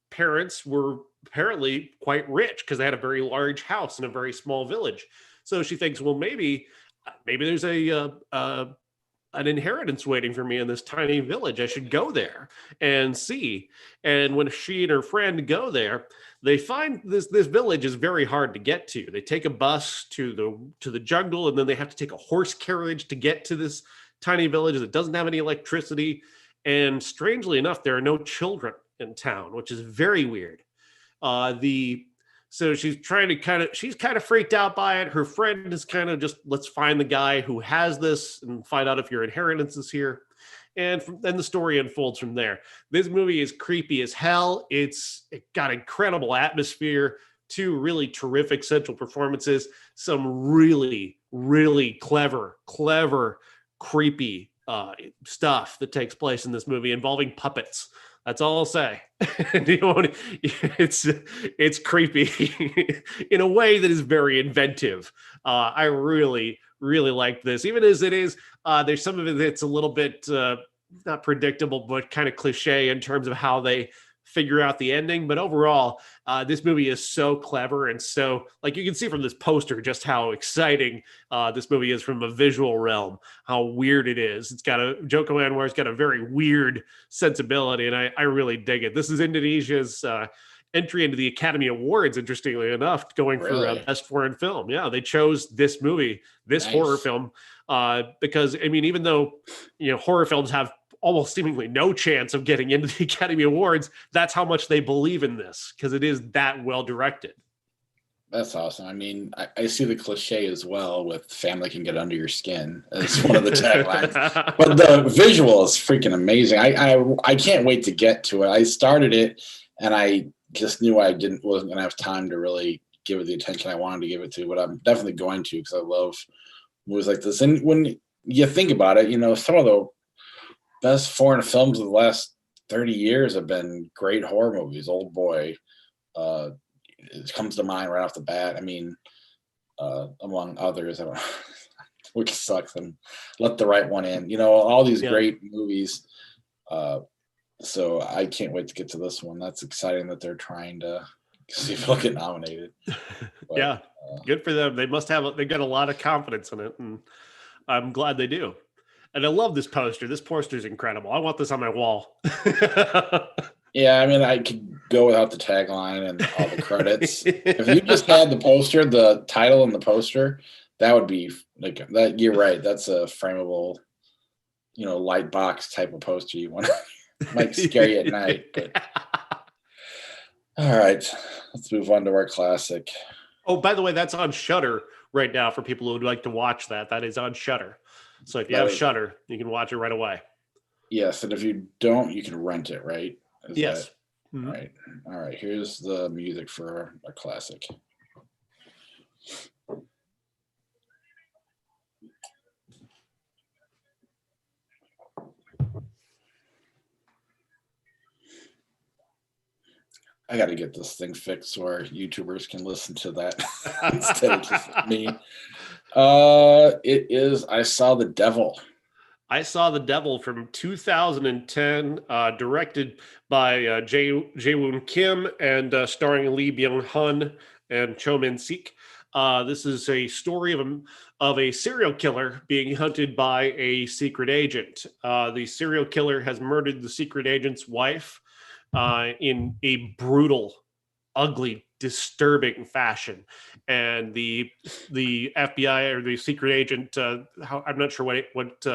parents were apparently quite rich because they had a very large house in a very small village. So she thinks, well, maybe there's an inheritance waiting for me in this tiny village. I should go there and see. And when she and her friend go there, they find this village is very hard to get to. They take a bus to the jungle, and then they have to take a horse carriage to get to this tiny village that doesn't have any electricity. And strangely enough, there are no children in town, which is very weird. So she's she's kind of freaked out by it. Her friend is kind of just, let's find the guy who has this and find out if your inheritance is here. And then the story unfolds from there. This movie is creepy as hell. It got incredible atmosphere, 2 really terrific central performances, some really, really clever, creepy stuff that takes place in this movie involving puppets. That's all I'll say. It's creepy in a way that is very inventive. I really, really like this, even as it is. There's some of it that's a little bit not predictable, but kind of cliche in terms of how they figure out the ending. But overall, this movie is so clever, and so, like, you can see from this poster just how exciting this movie is from a visual realm, how weird it is. Joko Anwar's got a very weird sensibility, and I really dig it. This is Indonesia's entry into the Academy Awards, interestingly enough, going for Best Foreign Film. Yeah, they chose this movie, this horror film, because, I mean, even though, horror films have almost seemingly no chance of getting into the Academy Awards, that's how much they believe in this, because it is that well directed. That's awesome. I mean, I see the cliche as well with family can get under your skin as one of the taglines. But the visual is freaking amazing. I can't wait to get to it. I started it and I just knew I wasn't going to have time to really give it the attention I wanted to give it to, but I'm definitely going to, because I love movies like this. And when you think about it, some of the best foreign films of the last 30 years have been great horror movies. Old Boy, it comes to mind right off the bat. I mean, among others, which sucks, and Let the Right One In. All these great movies. So I can't wait to get to this one. That's exciting that they're trying to see if they'll get nominated. But, good for them. They got a lot of confidence in it, and I'm glad they do. And I love this poster. This poster is incredible. I want this on my wall. Yeah, I mean, I could go without the tagline and all the credits. If you just had the poster, the title and the poster, that would be like that. You're right. That's a frameable, light box type of poster you want. Might scare you at night. But. All right, let's move on to our classic. Oh, by the way, that's on Shudder, right now for people who would like to watch that. That is on Shudder. So if you have Shudder, you can watch it right away. Yes, and if you don't, you can rent it, right? Yes. Right. All right. Here's the music for a classic. I got to get this thing fixed so our YouTubers can listen to that instead of just me. It is I Saw the Devil. I Saw the Devil from 2010, directed by Jae-woon Kim and starring Lee Byung-hun and Cho Min-sik. This is a story of a serial killer being hunted by a secret agent. The serial killer has murdered the secret agent's wife in a brutal, ugly, disturbing fashion. And the FBI or the secret agent, I'm not sure what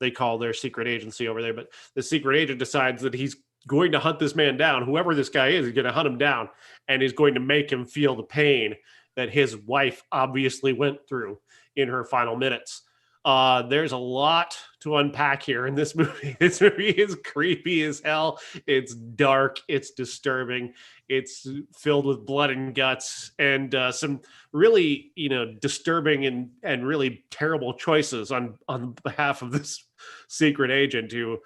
they call their secret agency over there, but the secret agent decides that he's going to hunt this man down. Whoever this guy is, he's going to hunt him down and is going to make him feel the pain that his wife obviously went through in her final minutes. There's a lot to unpack here in this movie. This movie is creepy as hell. It's dark. It's disturbing. It's filled with blood and guts and some really, disturbing and really terrible choices on behalf of this secret agent who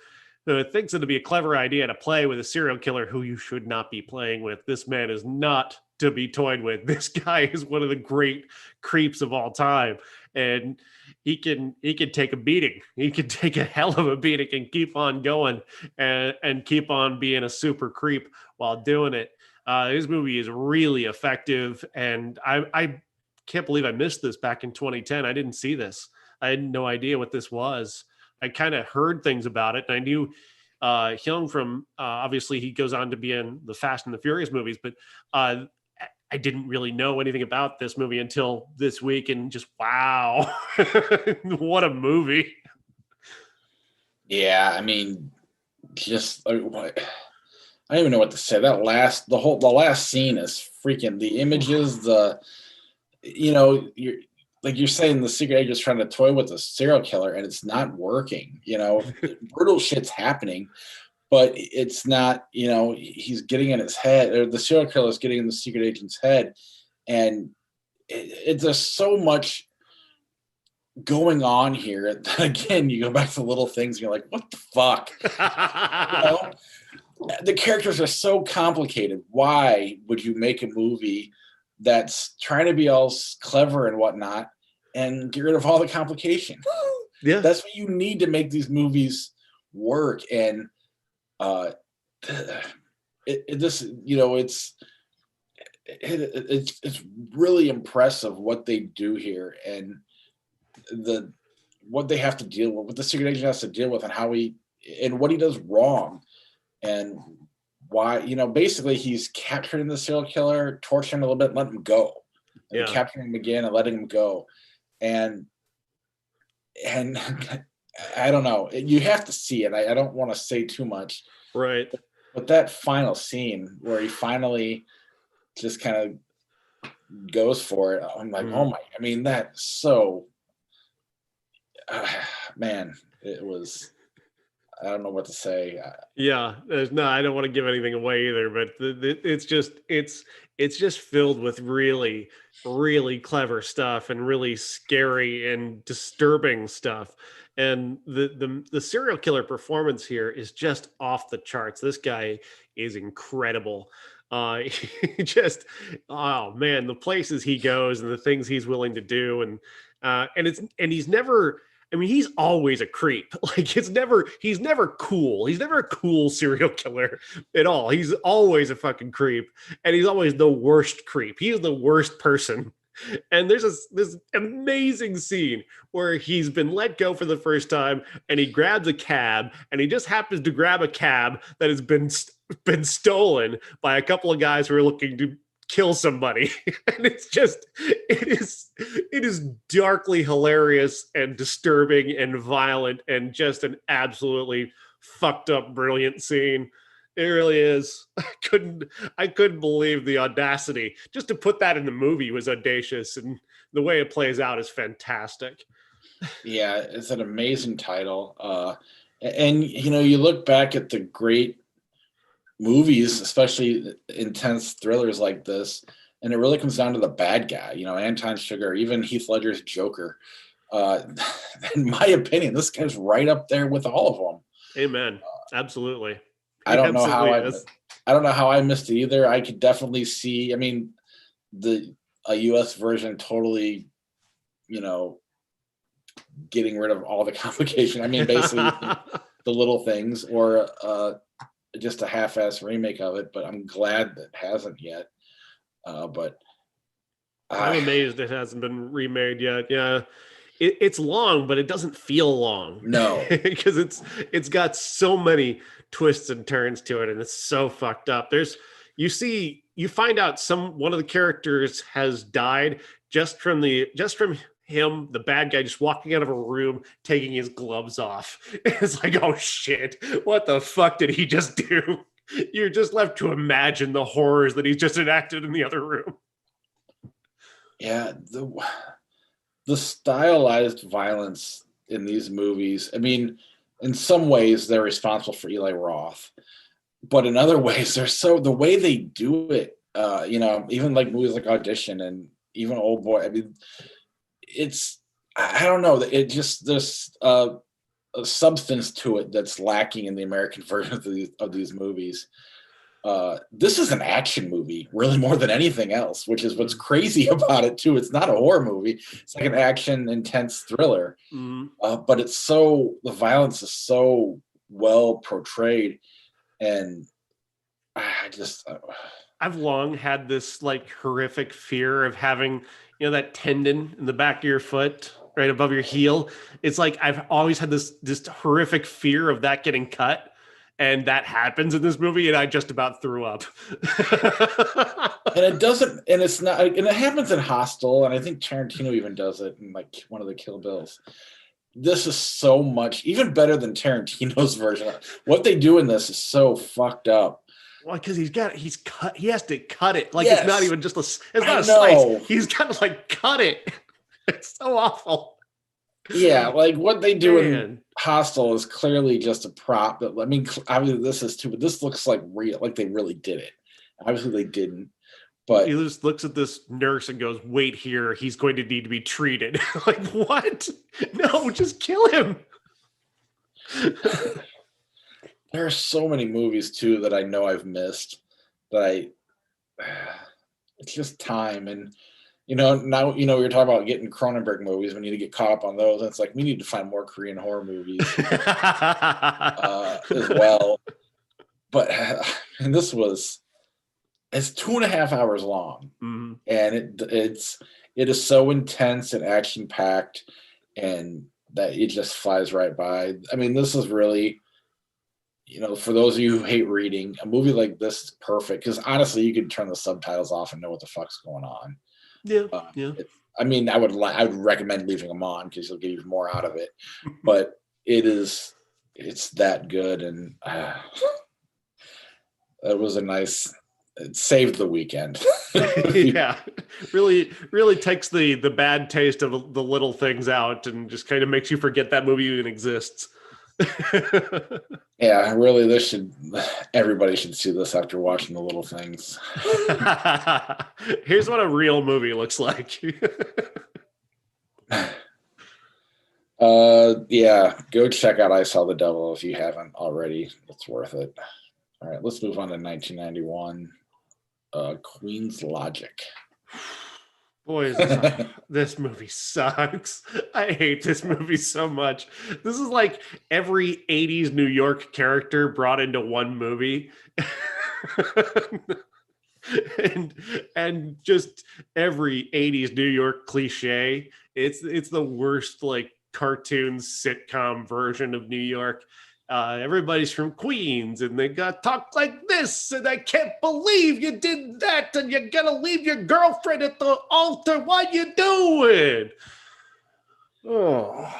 thinks it'd be a clever idea to play with a serial killer who you should not be playing with. This man is not to be toyed with. This guy is one of the great creeps of all time. And he can take a beating. He can take a hell of a beating and keep on going and keep on being a super creep while doing it. This movie is really effective, and I can't believe I missed this back in 2010. I didn't see this. I had no idea what this was. I kind of heard things about it, and I knew Hyung from obviously he goes on to be in the Fast and the Furious movies, but I didn't really know anything about this movie until this week, and just wow, what a movie! Yeah, I mean, just I don't even know what to say. The last scene is freaking the images. You're saying the secret agent's trying to toy with the serial killer, and it's not working. Brutal shit's happening. But it's not, he's getting in his head, or the serial killer is getting in the secret agent's head. And it's just so much going on here. Again, you go back to little things, and you're like, what the fuck? The characters are so complicated. Why would you make a movie that's trying to be all clever and whatnot and get rid of all the complication? Yeah. That's what you need to make these movies work. And it's really impressive what they do here, and what they have to deal with, what the secret agent has to deal with, and what he does wrong, and why, basically he's capturing the serial killer, torturing him a little bit, letting him go, and capturing him again and letting him go, and I don't know. You have to see it. I don't want to say too much. Right. But that final scene where he finally just kind of goes for it, I'm like, oh my, I mean, that's so, man, it was, I don't know what to say. Yeah, I don't want to give anything away either, but it's just filled with really, really clever stuff and really scary and disturbing stuff. And the serial killer performance here is just off the charts. This guy is incredible. Oh man, the places he goes and the things he's willing to do, and he's never. I mean, he's always a creep. Like he's never cool. He's never a cool serial killer at all. He's always a fucking creep, and he's always the worst creep. He is the worst person. And there's this amazing scene where he's been let go for the first time, and he grabs a cab, and he just happens to grab a cab that has been stolen by a couple of guys who are looking to kill somebody. And it is darkly hilarious and disturbing and violent and just an absolutely fucked up brilliant scene. It really is. I couldn't believe the audacity. Just to put that in the movie was audacious, and the way it plays out is fantastic. Yeah, it's an amazing title. And you look back at the great movies, especially intense thrillers like this, and it really comes down to the bad guy. Anton Sugar, even Heath Ledger's Joker. In my opinion, this guy's right up there with all of them. Amen. Absolutely. I don't know how I missed it either. I could definitely see. I mean, a U.S. version totally, getting rid of all the complication. I mean, basically the little things, or just a half-ass remake of it. But I'm glad that hasn't yet. But I'm amazed it hasn't been remade yet. Yeah. It's long, but it doesn't feel long. No, because it's got so many twists and turns to it, and it's so fucked up. You find out one of the characters has died just from him, the bad guy, just walking out of a room, taking his gloves off. It's like, oh shit, what the fuck did he just do? You're just left to imagine the horrors that he's just enacted in the other room. Yeah, the stylized violence in these movies, I mean, in some ways they're responsible for Eli Roth, but in other ways the way they do it, even like movies like Audition and even Old Boy, I mean, I don't know, it just, there's a substance to it that's lacking in the American version of these movies. This is an action movie, really, more than anything else, which is what's crazy about it too. It's not a horror movie; it's like an action, intense thriller. But the violence is so well portrayed, and I've long had this like horrific fear of having that tendon in the back of your foot, right above your heel. It's like I've always had this horrific fear of that getting cut. And that happens in this movie, and I just about threw up. And it happens in Hostel, and I think Tarantino even does it in like one of the Kill Bills. This is so much, even better than Tarantino's version. What they do in this is so fucked up. Well, because he has to cut it. Like, yes. It's not even just it's not a slice. He's got to like cut it. It's so awful. Yeah, like what they do in Hostel is clearly just a prop. I mean, obviously this is too, but this looks like real, like they really did it. Obviously they didn't, but he just looks at this nurse and goes, "Wait here. He's going to need to be treated." Like, what? No, just kill him. There are so many movies too that I know I've missed. It's just time. And now we were talking about getting Cronenberg movies. We need to get caught up on those. And it's like we need to find more Korean horror movies as well. But and it's 2.5 hours long, and it is so intense and action packed, and that it just flies right by. I mean, this is really, for those of you who hate reading, a movie like this is perfect because honestly, you could turn the subtitles off and know what the fuck's going on. Yeah. I mean, I would recommend leaving them on because you'll get even more out of it. But it's that good, and it was it saved the weekend. Yeah, really takes the bad taste of the little things out and just kind of makes you forget that movie even exists. Yeah, really, everybody should see this after watching The Little Things. Here's what a real movie looks like. Yeah, go check out I Saw the Devil if you haven't already. It's worth it. All right, let's move on to 1991. Queen's Logic. Boys, this movie sucks. I hate this movie so much. This is like every 80s New York character brought into one movie. and just every 80s New York cliche. It's the worst like cartoon sitcom version of New York. Everybody's from Queens and they got talk like this, and I can't believe you did that, and you're gonna leave your girlfriend at the altar. What you doing? Oh,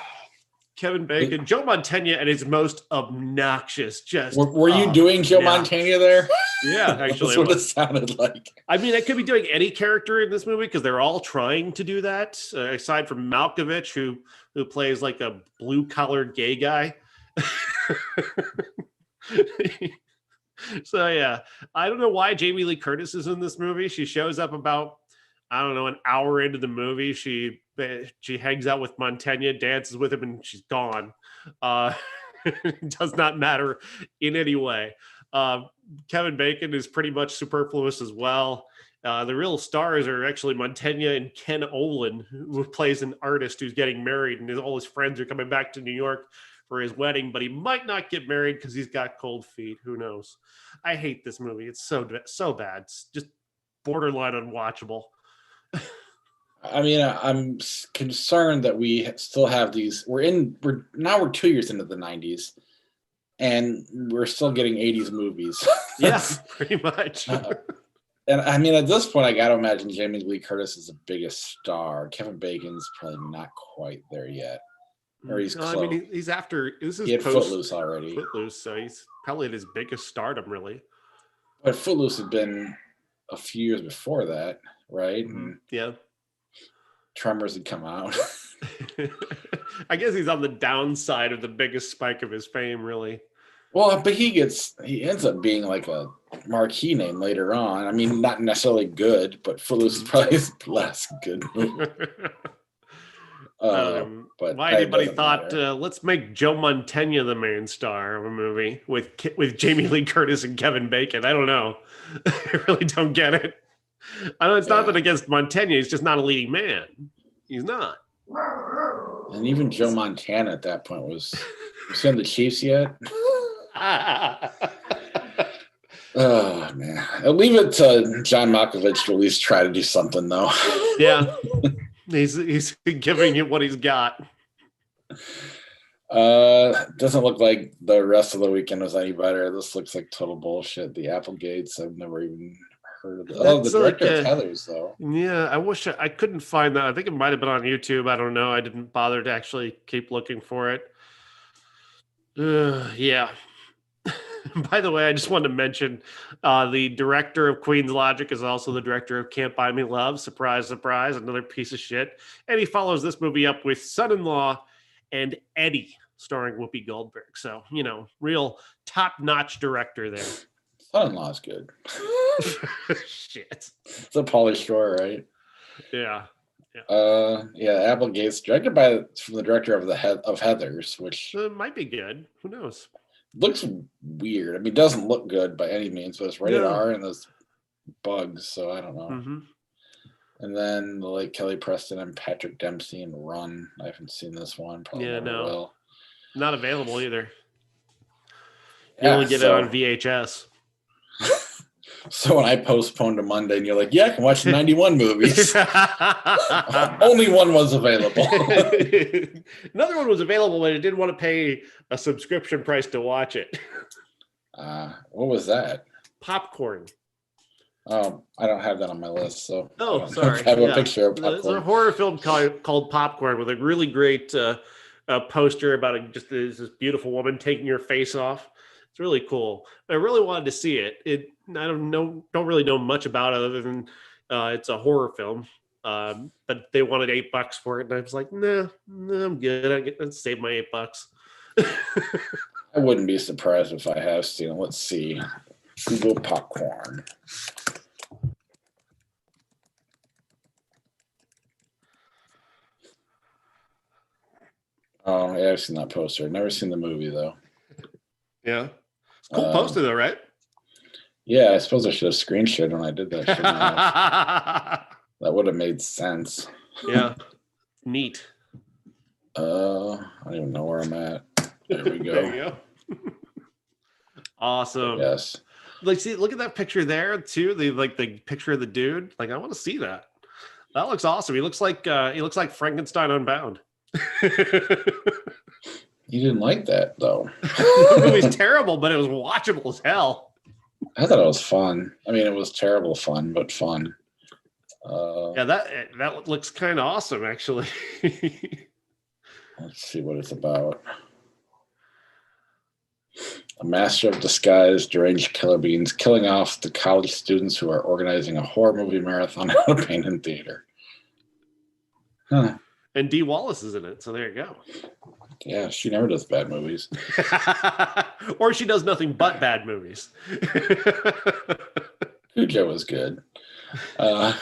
Kevin Bacon, Joe Mantegna at his most obnoxious. Just were you doing Joe Mantegna there? Yeah, actually, that's what it sounded like. I mean, I could be doing any character in this movie because they're all trying to do that. Aside from Malkovich, who plays like a blue collared gay guy. So yeah, I don't know why Jamie Lee Curtis is in this movie. She shows up about, I don't know, an hour into the movie. She hangs out with Mantegna, dances with him, and she's gone. It does not matter in any way. Kevin Bacon is pretty much superfluous as well. The real stars are actually Mantegna and Ken Olin, who plays an artist who's getting married, and all his friends are coming back to New York for his wedding, but he might not get married because he's got cold feet. Who knows? I hate this movie. It's so bad. It's just borderline unwatchable. I mean, I'm concerned that we still have these. We're 2 years into the 90s, and we're still getting 80s movies. Yes, pretty much. And I mean, at this point, I got to imagine Jamie Lee Curtis is the biggest star. Kevin Bacon's probably not quite there yet. Or he's close. I mean, he's after. This is he had Footloose already. Footloose, so he's probably at his biggest stardom, really. But Footloose had been a few years before that, right? Mm-hmm. Yeah. Tremors had come out. I guess he's on the downside of the biggest spike of his fame, really. Well, but he ends up being like a marquee name later on. I mean, not necessarily good, but Footloose is probably his last good movie. But why anybody thought let's make Joe Mantegna the main star of a movie with Jamie Lee Curtis and Kevin Bacon? I don't know. I really don't get it. I know it's nothing against Mantegna. He's just not a leading man. He's not. And even Joe Montana at that point was he on the Chiefs yet? Oh man, I'll leave it to John Malkovich to at least try to do something though. Yeah. He's giving you what he's got. Doesn't look like the rest of the weekend was any better. This looks like total bullshit. The Applegates, I've never even heard of. The director of Heathers, though. Yeah, I wish I couldn't find that. I think it might have been on YouTube. I don't know. I didn't bother to actually keep looking for it. Yeah. By the way, I just wanted to mention the director of Queen's Logic is also the director of Can't Buy Me Love. Surprise, surprise, another piece of shit. And he follows this movie up with Son-in-Law and Eddie, starring Whoopi Goldberg. So, real top-notch director there. Son-in-Law is good. Shit. It's a Pauly Shore, right? Yeah. Applegates, directed from the director of Heathers, which might be good. Who knows? Looks weird. I mean, it doesn't look good by any means, but it's rated R and there's bugs, so I don't know. Mm-hmm. And then like Kelly Preston and Patrick Dempsey and Run. I haven't seen this one. Probably never will. Not available either. You only get it on VHS. So when I postponed to Monday and you're like, yeah, I can watch 91 movies. Only one was available. Another one was available, but it didn't want to pay a subscription price to watch it. What was that? Popcorn. Oh, I don't have that on my list. So sorry. I have a picture of Popcorn. It's a horror film called Popcorn with a really great poster about just this beautiful woman taking her face off. It's really cool. I really wanted to see it. I don't really know much about it other than it's a horror film. But they wanted $8 for it, and I was like, nah, I'm good. I'd save my $8. I wouldn't be surprised if I have seen it. Let's see. Google Popcorn. Oh, yeah, I've seen that poster. Never seen the movie though. Yeah. Cool poster though, right? Yeah, I suppose I should have screen shared when I did that. That would have made sense. Yeah. Neat. I don't even know where I'm at. There we go. There you go. Awesome. Yes. Like, see, look at that picture there too. The picture of the dude. Like, I want to see that. That looks awesome. He looks like Frankenstein Unbound. You didn't like that though. The movie's terrible, but it was watchable as hell. I thought it was fun. I mean, it was terrible fun, but fun. Yeah, that looks kind of awesome, actually. Let's see what it's about. A master of disguise, deranged killer beans killing off the college students who are organizing a horror movie marathon at a pain-in theater. Huh. And Dee Wallace is in it, so there you go. Yeah, she never does bad movies. Or she does nothing but bad movies. Cujo was good. I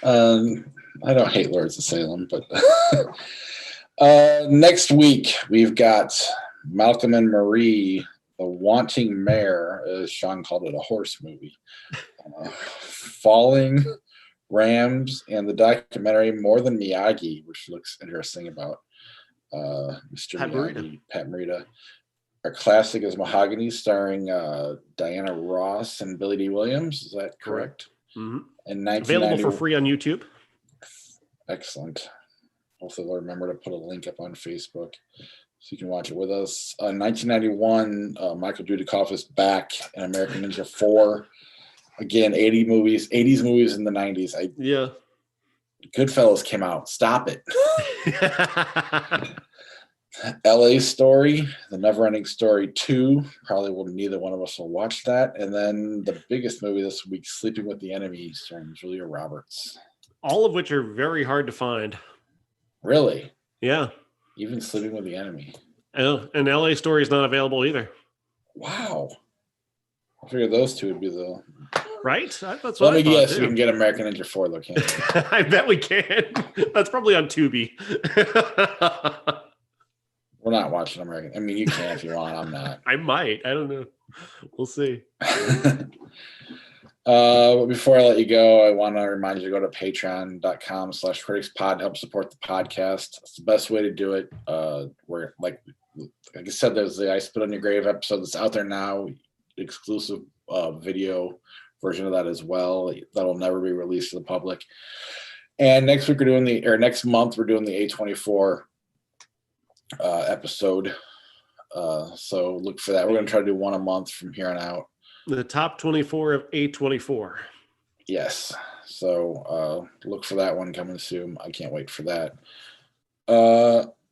don't hate Lords of Salem, but next week we've got Malcolm and Marie, The Wanting Mare, as Sean called it, a horse movie. Falling Rams, and the documentary More Than Miyagi, which looks interesting, about Mr. Pat Miyagi, Morita. Pat Morita. Our classic is Mahogany, starring Diana Ross and Billy D. Williams. Is that correct? Mm-hmm. And Available for free on YouTube. Excellent. Hopefully they'll remember to put a link up on Facebook so you can watch it with us. 1991, Michael Dudikoff is back in American Ninja 4. Again, 80s movies in the 90s. Yeah. Goodfellas came out. Stop it. LA Story, The Neverending Story 2. Probably neither one of us will watch that. And then the biggest movie this week, Sleeping with the Enemy, starring Julia Roberts. All of which are very hard to find. Really? Yeah. Even Sleeping with the Enemy. And LA Story is not available either. Wow. I figured those two would be the... Right? That's what Let I me thought, guess, too. we can get American Ninja 4, though, can't we? I bet we can. That's probably on Tubi. We're not watching American. I mean, you can if you want. I'm not. I might. I don't know. We'll see. But before I let you go, I want to remind you to go to patreon.com/criticspod to help support the podcast. It's the best way to do it. We're like I said, there's the I Spit on Your Grave episode that's out there now, exclusive video version of that as well. That'll never be released to the public. And next month we're doing the A24 episode. So look for that. We're going to try to do one a month from here on out. The top 24 of A24. Yes. So look for that one coming soon. I can't wait for that.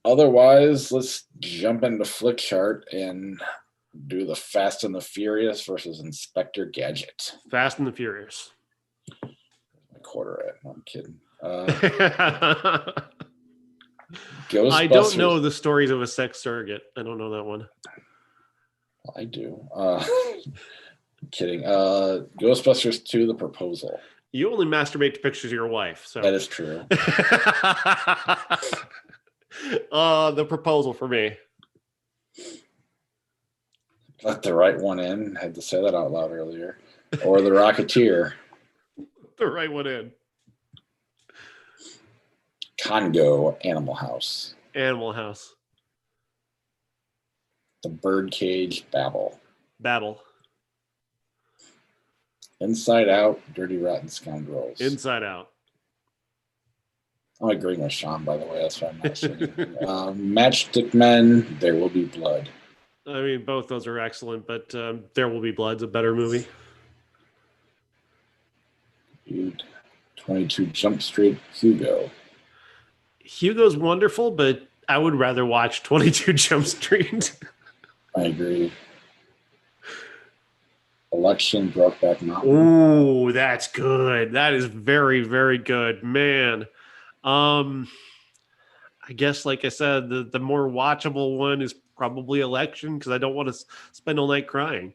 Otherwise, let's jump into Flick Chart and do the Fast and the Furious versus Inspector Gadget. Fast and the Furious. My quarter at. No, I'm kidding. I don't know the stories of a sex surrogate. I don't know that one. I do. I'm kidding. Ghostbusters 2, The Proposal. You only masturbate to pictures of your wife. So that is true. The Proposal for me. Let the right one in. Had to say that out loud earlier. Or The Rocketeer. The right one in. Congo, Animal House. Animal House. The Birdcage, Babel. Babel. Inside Out, Dirty Rotten Scoundrels. Inside Out. I'm agreeing with Sean, by the way. That's why I'm not saying anything. Matchstick Men, There Will Be Blood. I mean, both those are excellent, but There Will Be Blood's a better movie. 22 Jump Street, Hugo. Hugo's wonderful, but I would rather watch 22 Jump Street. I agree. Election, Brokeback Mountain. Ooh, that's good. That is very, very good, man. I guess, like I said, the more watchable one is probably Election, because I don't want to spend all night crying.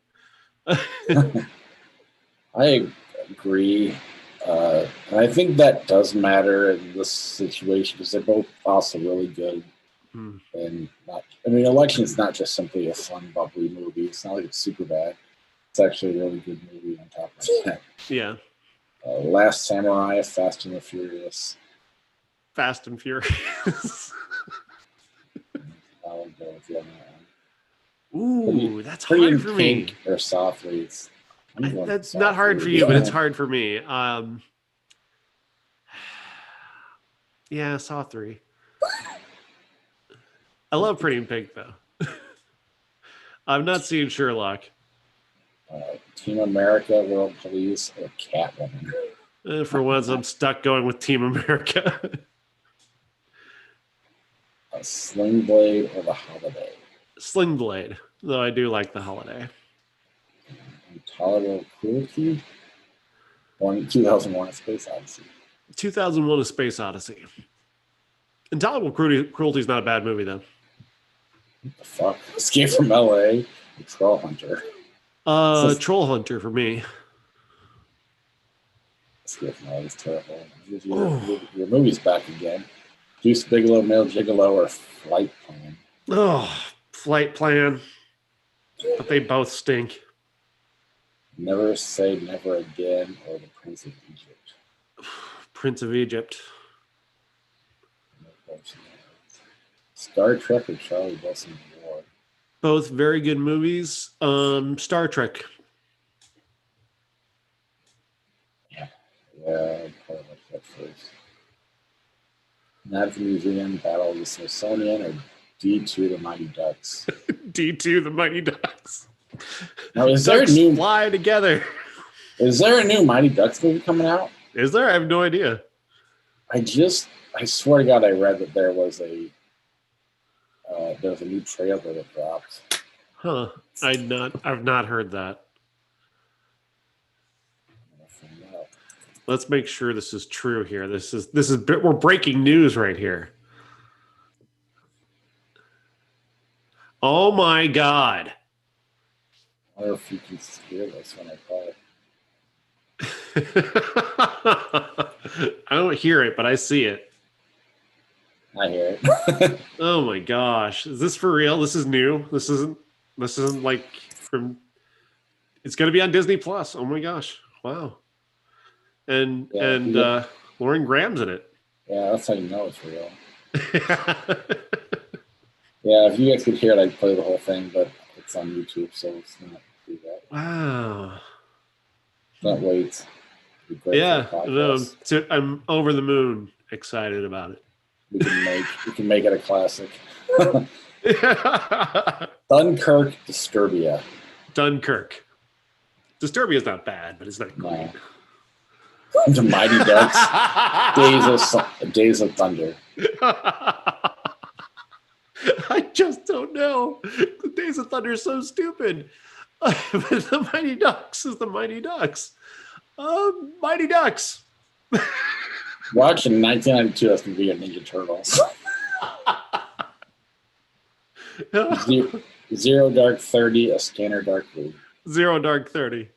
I agree. And I think that does matter in this situation because they're both also really good. And Election's not just simply a fun, bubbly movie. It's not like it's super bad. It's actually a really good movie on top of that. Yeah. Last Samurai, Fast and the Furious. Fast and Furious. I'll go with the other one. Ooh, that's hard for me. Or Softly. That's not hard for you, but it's hard for me. Yeah, Saw 3. I love Pretty in Pink, though. I've not seen Sherlock. Team America, World Police, or Catwoman. For once, I'm stuck going with Team America. Sling Blade or The Holiday? Sling Blade, though I do like The Holiday. Intolerable Cruelty? 2001: A Space Odyssey. 2001: A Space Odyssey. Intolerable Cruelty is not a bad movie, though. What the fuck? Escape from LA. The Troll Hunter. Troll Hunter for me. Escape from LA is terrible. Your movie's back again. Deuce Bigelow, Male Gigolo, or Flight Plan? Oh, Flight Plan. But they both stink. Never Say Never Again or The Prince of Egypt? Prince of Egypt. Star Trek or Charlie Wilson War? Both very good movies. Star Trek. Yeah, I'd probably watch that first. Night at the Museum, Battle of the Smithsonian, or D2 The Mighty Ducks? D2 The Mighty Ducks. Now, Ducks fly together. Is there a new Mighty Ducks movie coming out? Is there? I have no idea. I swear to God, I read that there was a new trailer that dropped. Huh. I've not heard that. Let's make sure this is true here. We're breaking news right here. Oh my God. I wonder if you can hear this when I call it. I don't hear it, but I see it. I hear it. Oh my gosh. Is this for real? This is new. This isn't like from, it's going to be on Disney Plus. Oh my gosh. Wow. And Lauren Graham's in it. Yeah, that's how you know it's real. Yeah, if you guys could hear it, I'd play the whole thing, but it's on YouTube, so it's not do that. Wow. Can't wait. Yeah, no, I'm over the moon excited about it. We can make it a classic. Dunkirk, Disturbia. Dunkirk. Disturbia's not bad, but it's not great. No. The Mighty Ducks. Days of Thunder. I just don't know. The Days of Thunder is so stupid. But the Mighty Ducks is the Mighty Ducks. Mighty Ducks. Watch in 1992. That's gonna be a Ninja Turtles. Zero Dark 30, A Scanner Darkly. Zero Dark 30.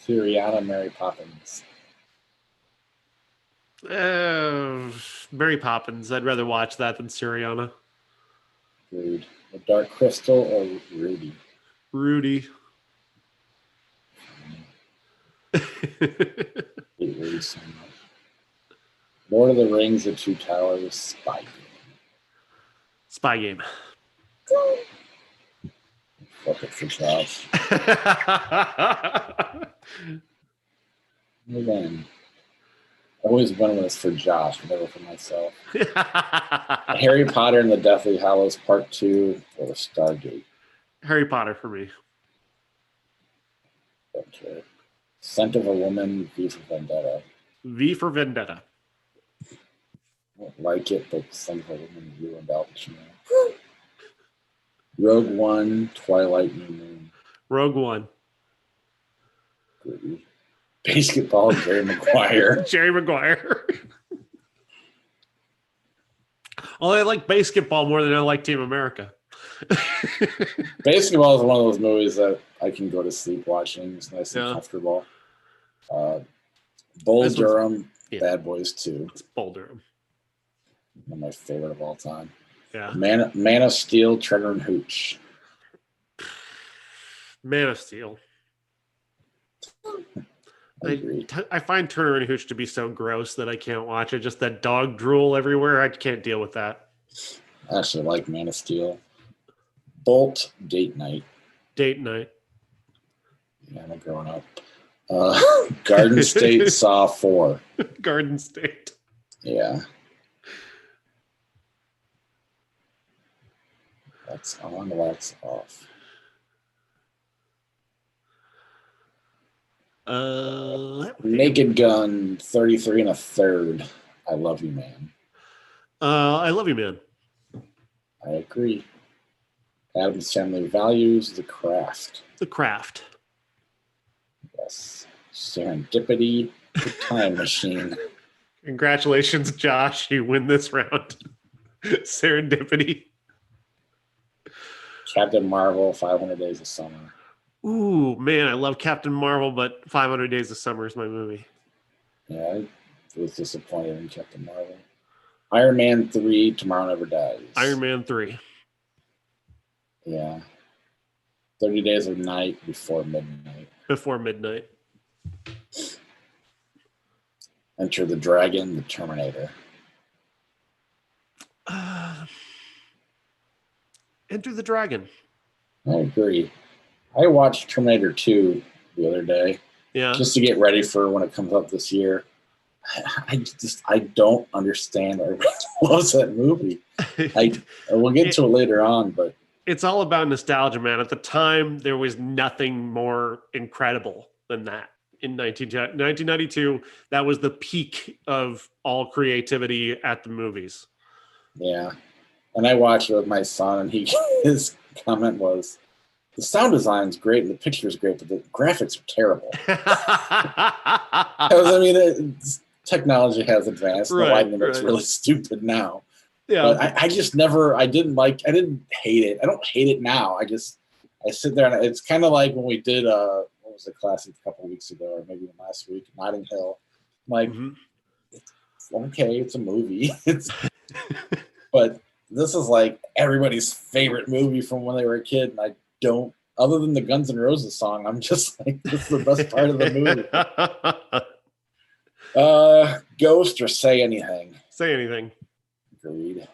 Syriana, Mary Poppins. Mary Poppins. I'd rather watch that than Syriana. Agreed. The Dark Crystal or Rudy? Rudy. Rudy so much. Lord of the Rings, The Two Towers, Spy Game. Spy Game. Fuck it for Josh. Again, I always win when it's for Josh, never for myself. Harry Potter and the Deathly Hallows Part 2 or Stargate? Harry Potter for me. Okay. Scent of a Woman, V for Vendetta. V for Vendetta. I don't like it, but Scent of a Woman ruined Al Pacino. Rogue One, Twilight, New Moon. Rogue One. Good. Basketball, Jerry Maguire. Jerry Maguire. Well, I like basketball more than I like Team America. Basketball is one of those movies that I can go to sleep watching. It's nice and comfortable. Bull Durham, Bad Boys 2. It's Bull Durham. One of my favorite of all time. Yeah. Man of Steel, Turner and Hooch. Man of Steel. I agree. I find Turner and Hooch to be so gross that I can't watch it. Just that dog drool everywhere. I can't deal with that. I actually like Man of Steel. Bolt, Date Night. Date Night. Yeah, I'm growing up. Garden State, Saw 4. Garden State. Yeah. That's on, wax off. Naked Gun, 33 1/3. I Love You, Man. I Love You, Man. I agree. Adam's Family Values, The Craft. The Craft. Yes. Serendipity, The Time Machine. Congratulations, Josh. You win this round. Serendipity. Captain Marvel, 500 Days of Summer. Ooh, man, I love Captain Marvel, but 500 Days of Summer is my movie. Yeah, I was disappointed in Captain Marvel. Iron Man 3, Tomorrow Never Dies. Iron Man 3. Yeah. 30 Days of Night, Before Midnight. Before Midnight. Enter the Dragon, The Terminator. Enter the Dragon. I agree. I watched Terminator 2 the other day. Yeah. Just to get ready for when it comes up this year. I don't understand or loves that movie. We'll get to it later on, but it's all about nostalgia, man. At the time, there was nothing more incredible than that. In 1992, that was the peak of all creativity at the movies. Yeah. And I watched it with my son, and his comment was, the sound design's great and the picture's great, but the graphics are terrible. I mean, technology has advanced. The lighting looks really stupid now. Yeah. But I just never, I didn't hate it. I don't hate it now. I sit there and it's kind of like when we did, what was the classic a couple of weeks ago, or maybe last week, Notting Hill. Like, it's okay, it's a movie. But this is like everybody's favorite movie from when they were a kid. And I don't, other than the Guns N' Roses song, I'm just like, this is the best part of the movie. Ghost or Say Anything. Say Anything. Agreed.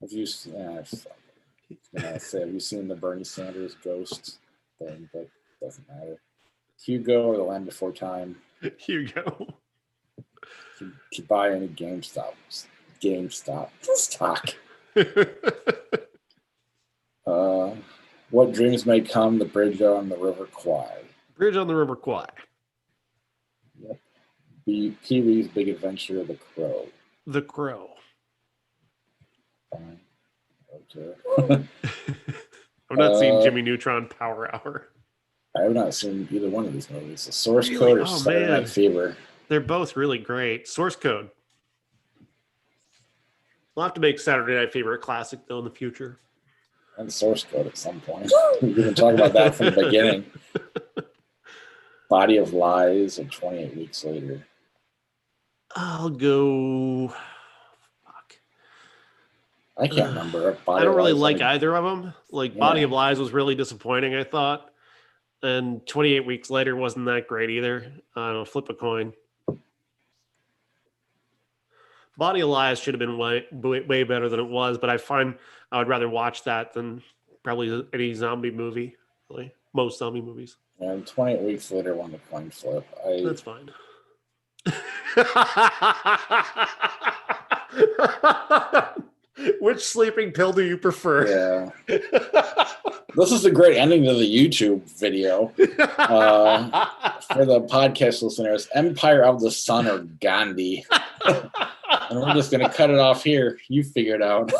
Have you seen the Bernie Sanders Ghost thing? But doesn't matter. Hugo or The Land Before Time? Hugo. To buy any GameStop stock. What Dreams May Come, The Bridge on the River Kwai. Bridge on the River Kwai. Yep. Pee-wee's Big Adventure, The Crow. The Crow. Fine. Okay. I've not seen Jimmy Neutron Power Hour. I have not seen either one of these movies. The Source Code or Saturday Night Fever. They're both really great. Source Code. We'll have to make Saturday Night Fever a classic, though, in the future. And Source Code at some point. We can talk about that from the beginning. Body of Lies and 28 Weeks Later. I'll go... Fuck. I can't remember. I don't really like either of them. Body of Lies was really disappointing, I thought. And 28 Weeks Later wasn't that great either. I don't know, flip a coin. Body of Lies should have been way better than it was, but I find I would rather watch that than probably any zombie movie. Really, most zombie movies. And 28 Weeks Later won the coin flip. That's fine. Which sleeping pill do you prefer? Yeah. This is a great ending to the YouTube video. For the podcast listeners, Empire of the Sun or Gandhi. And we're just going to cut it off here. You figure it out.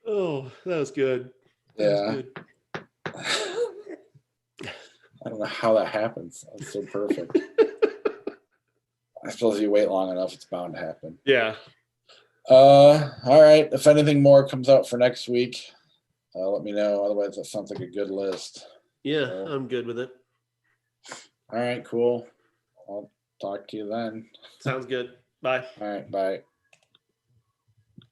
Oh, that was good. Yeah. I don't know how that happens. That's so perfect. I suppose you wait long enough, it's bound to happen. Yeah. All right. If anything more comes out for next week, let me know. Otherwise, that sounds like a good list. Yeah, I'm good with it. All right, cool. I'll talk to you then. Sounds good. Bye. All right, bye.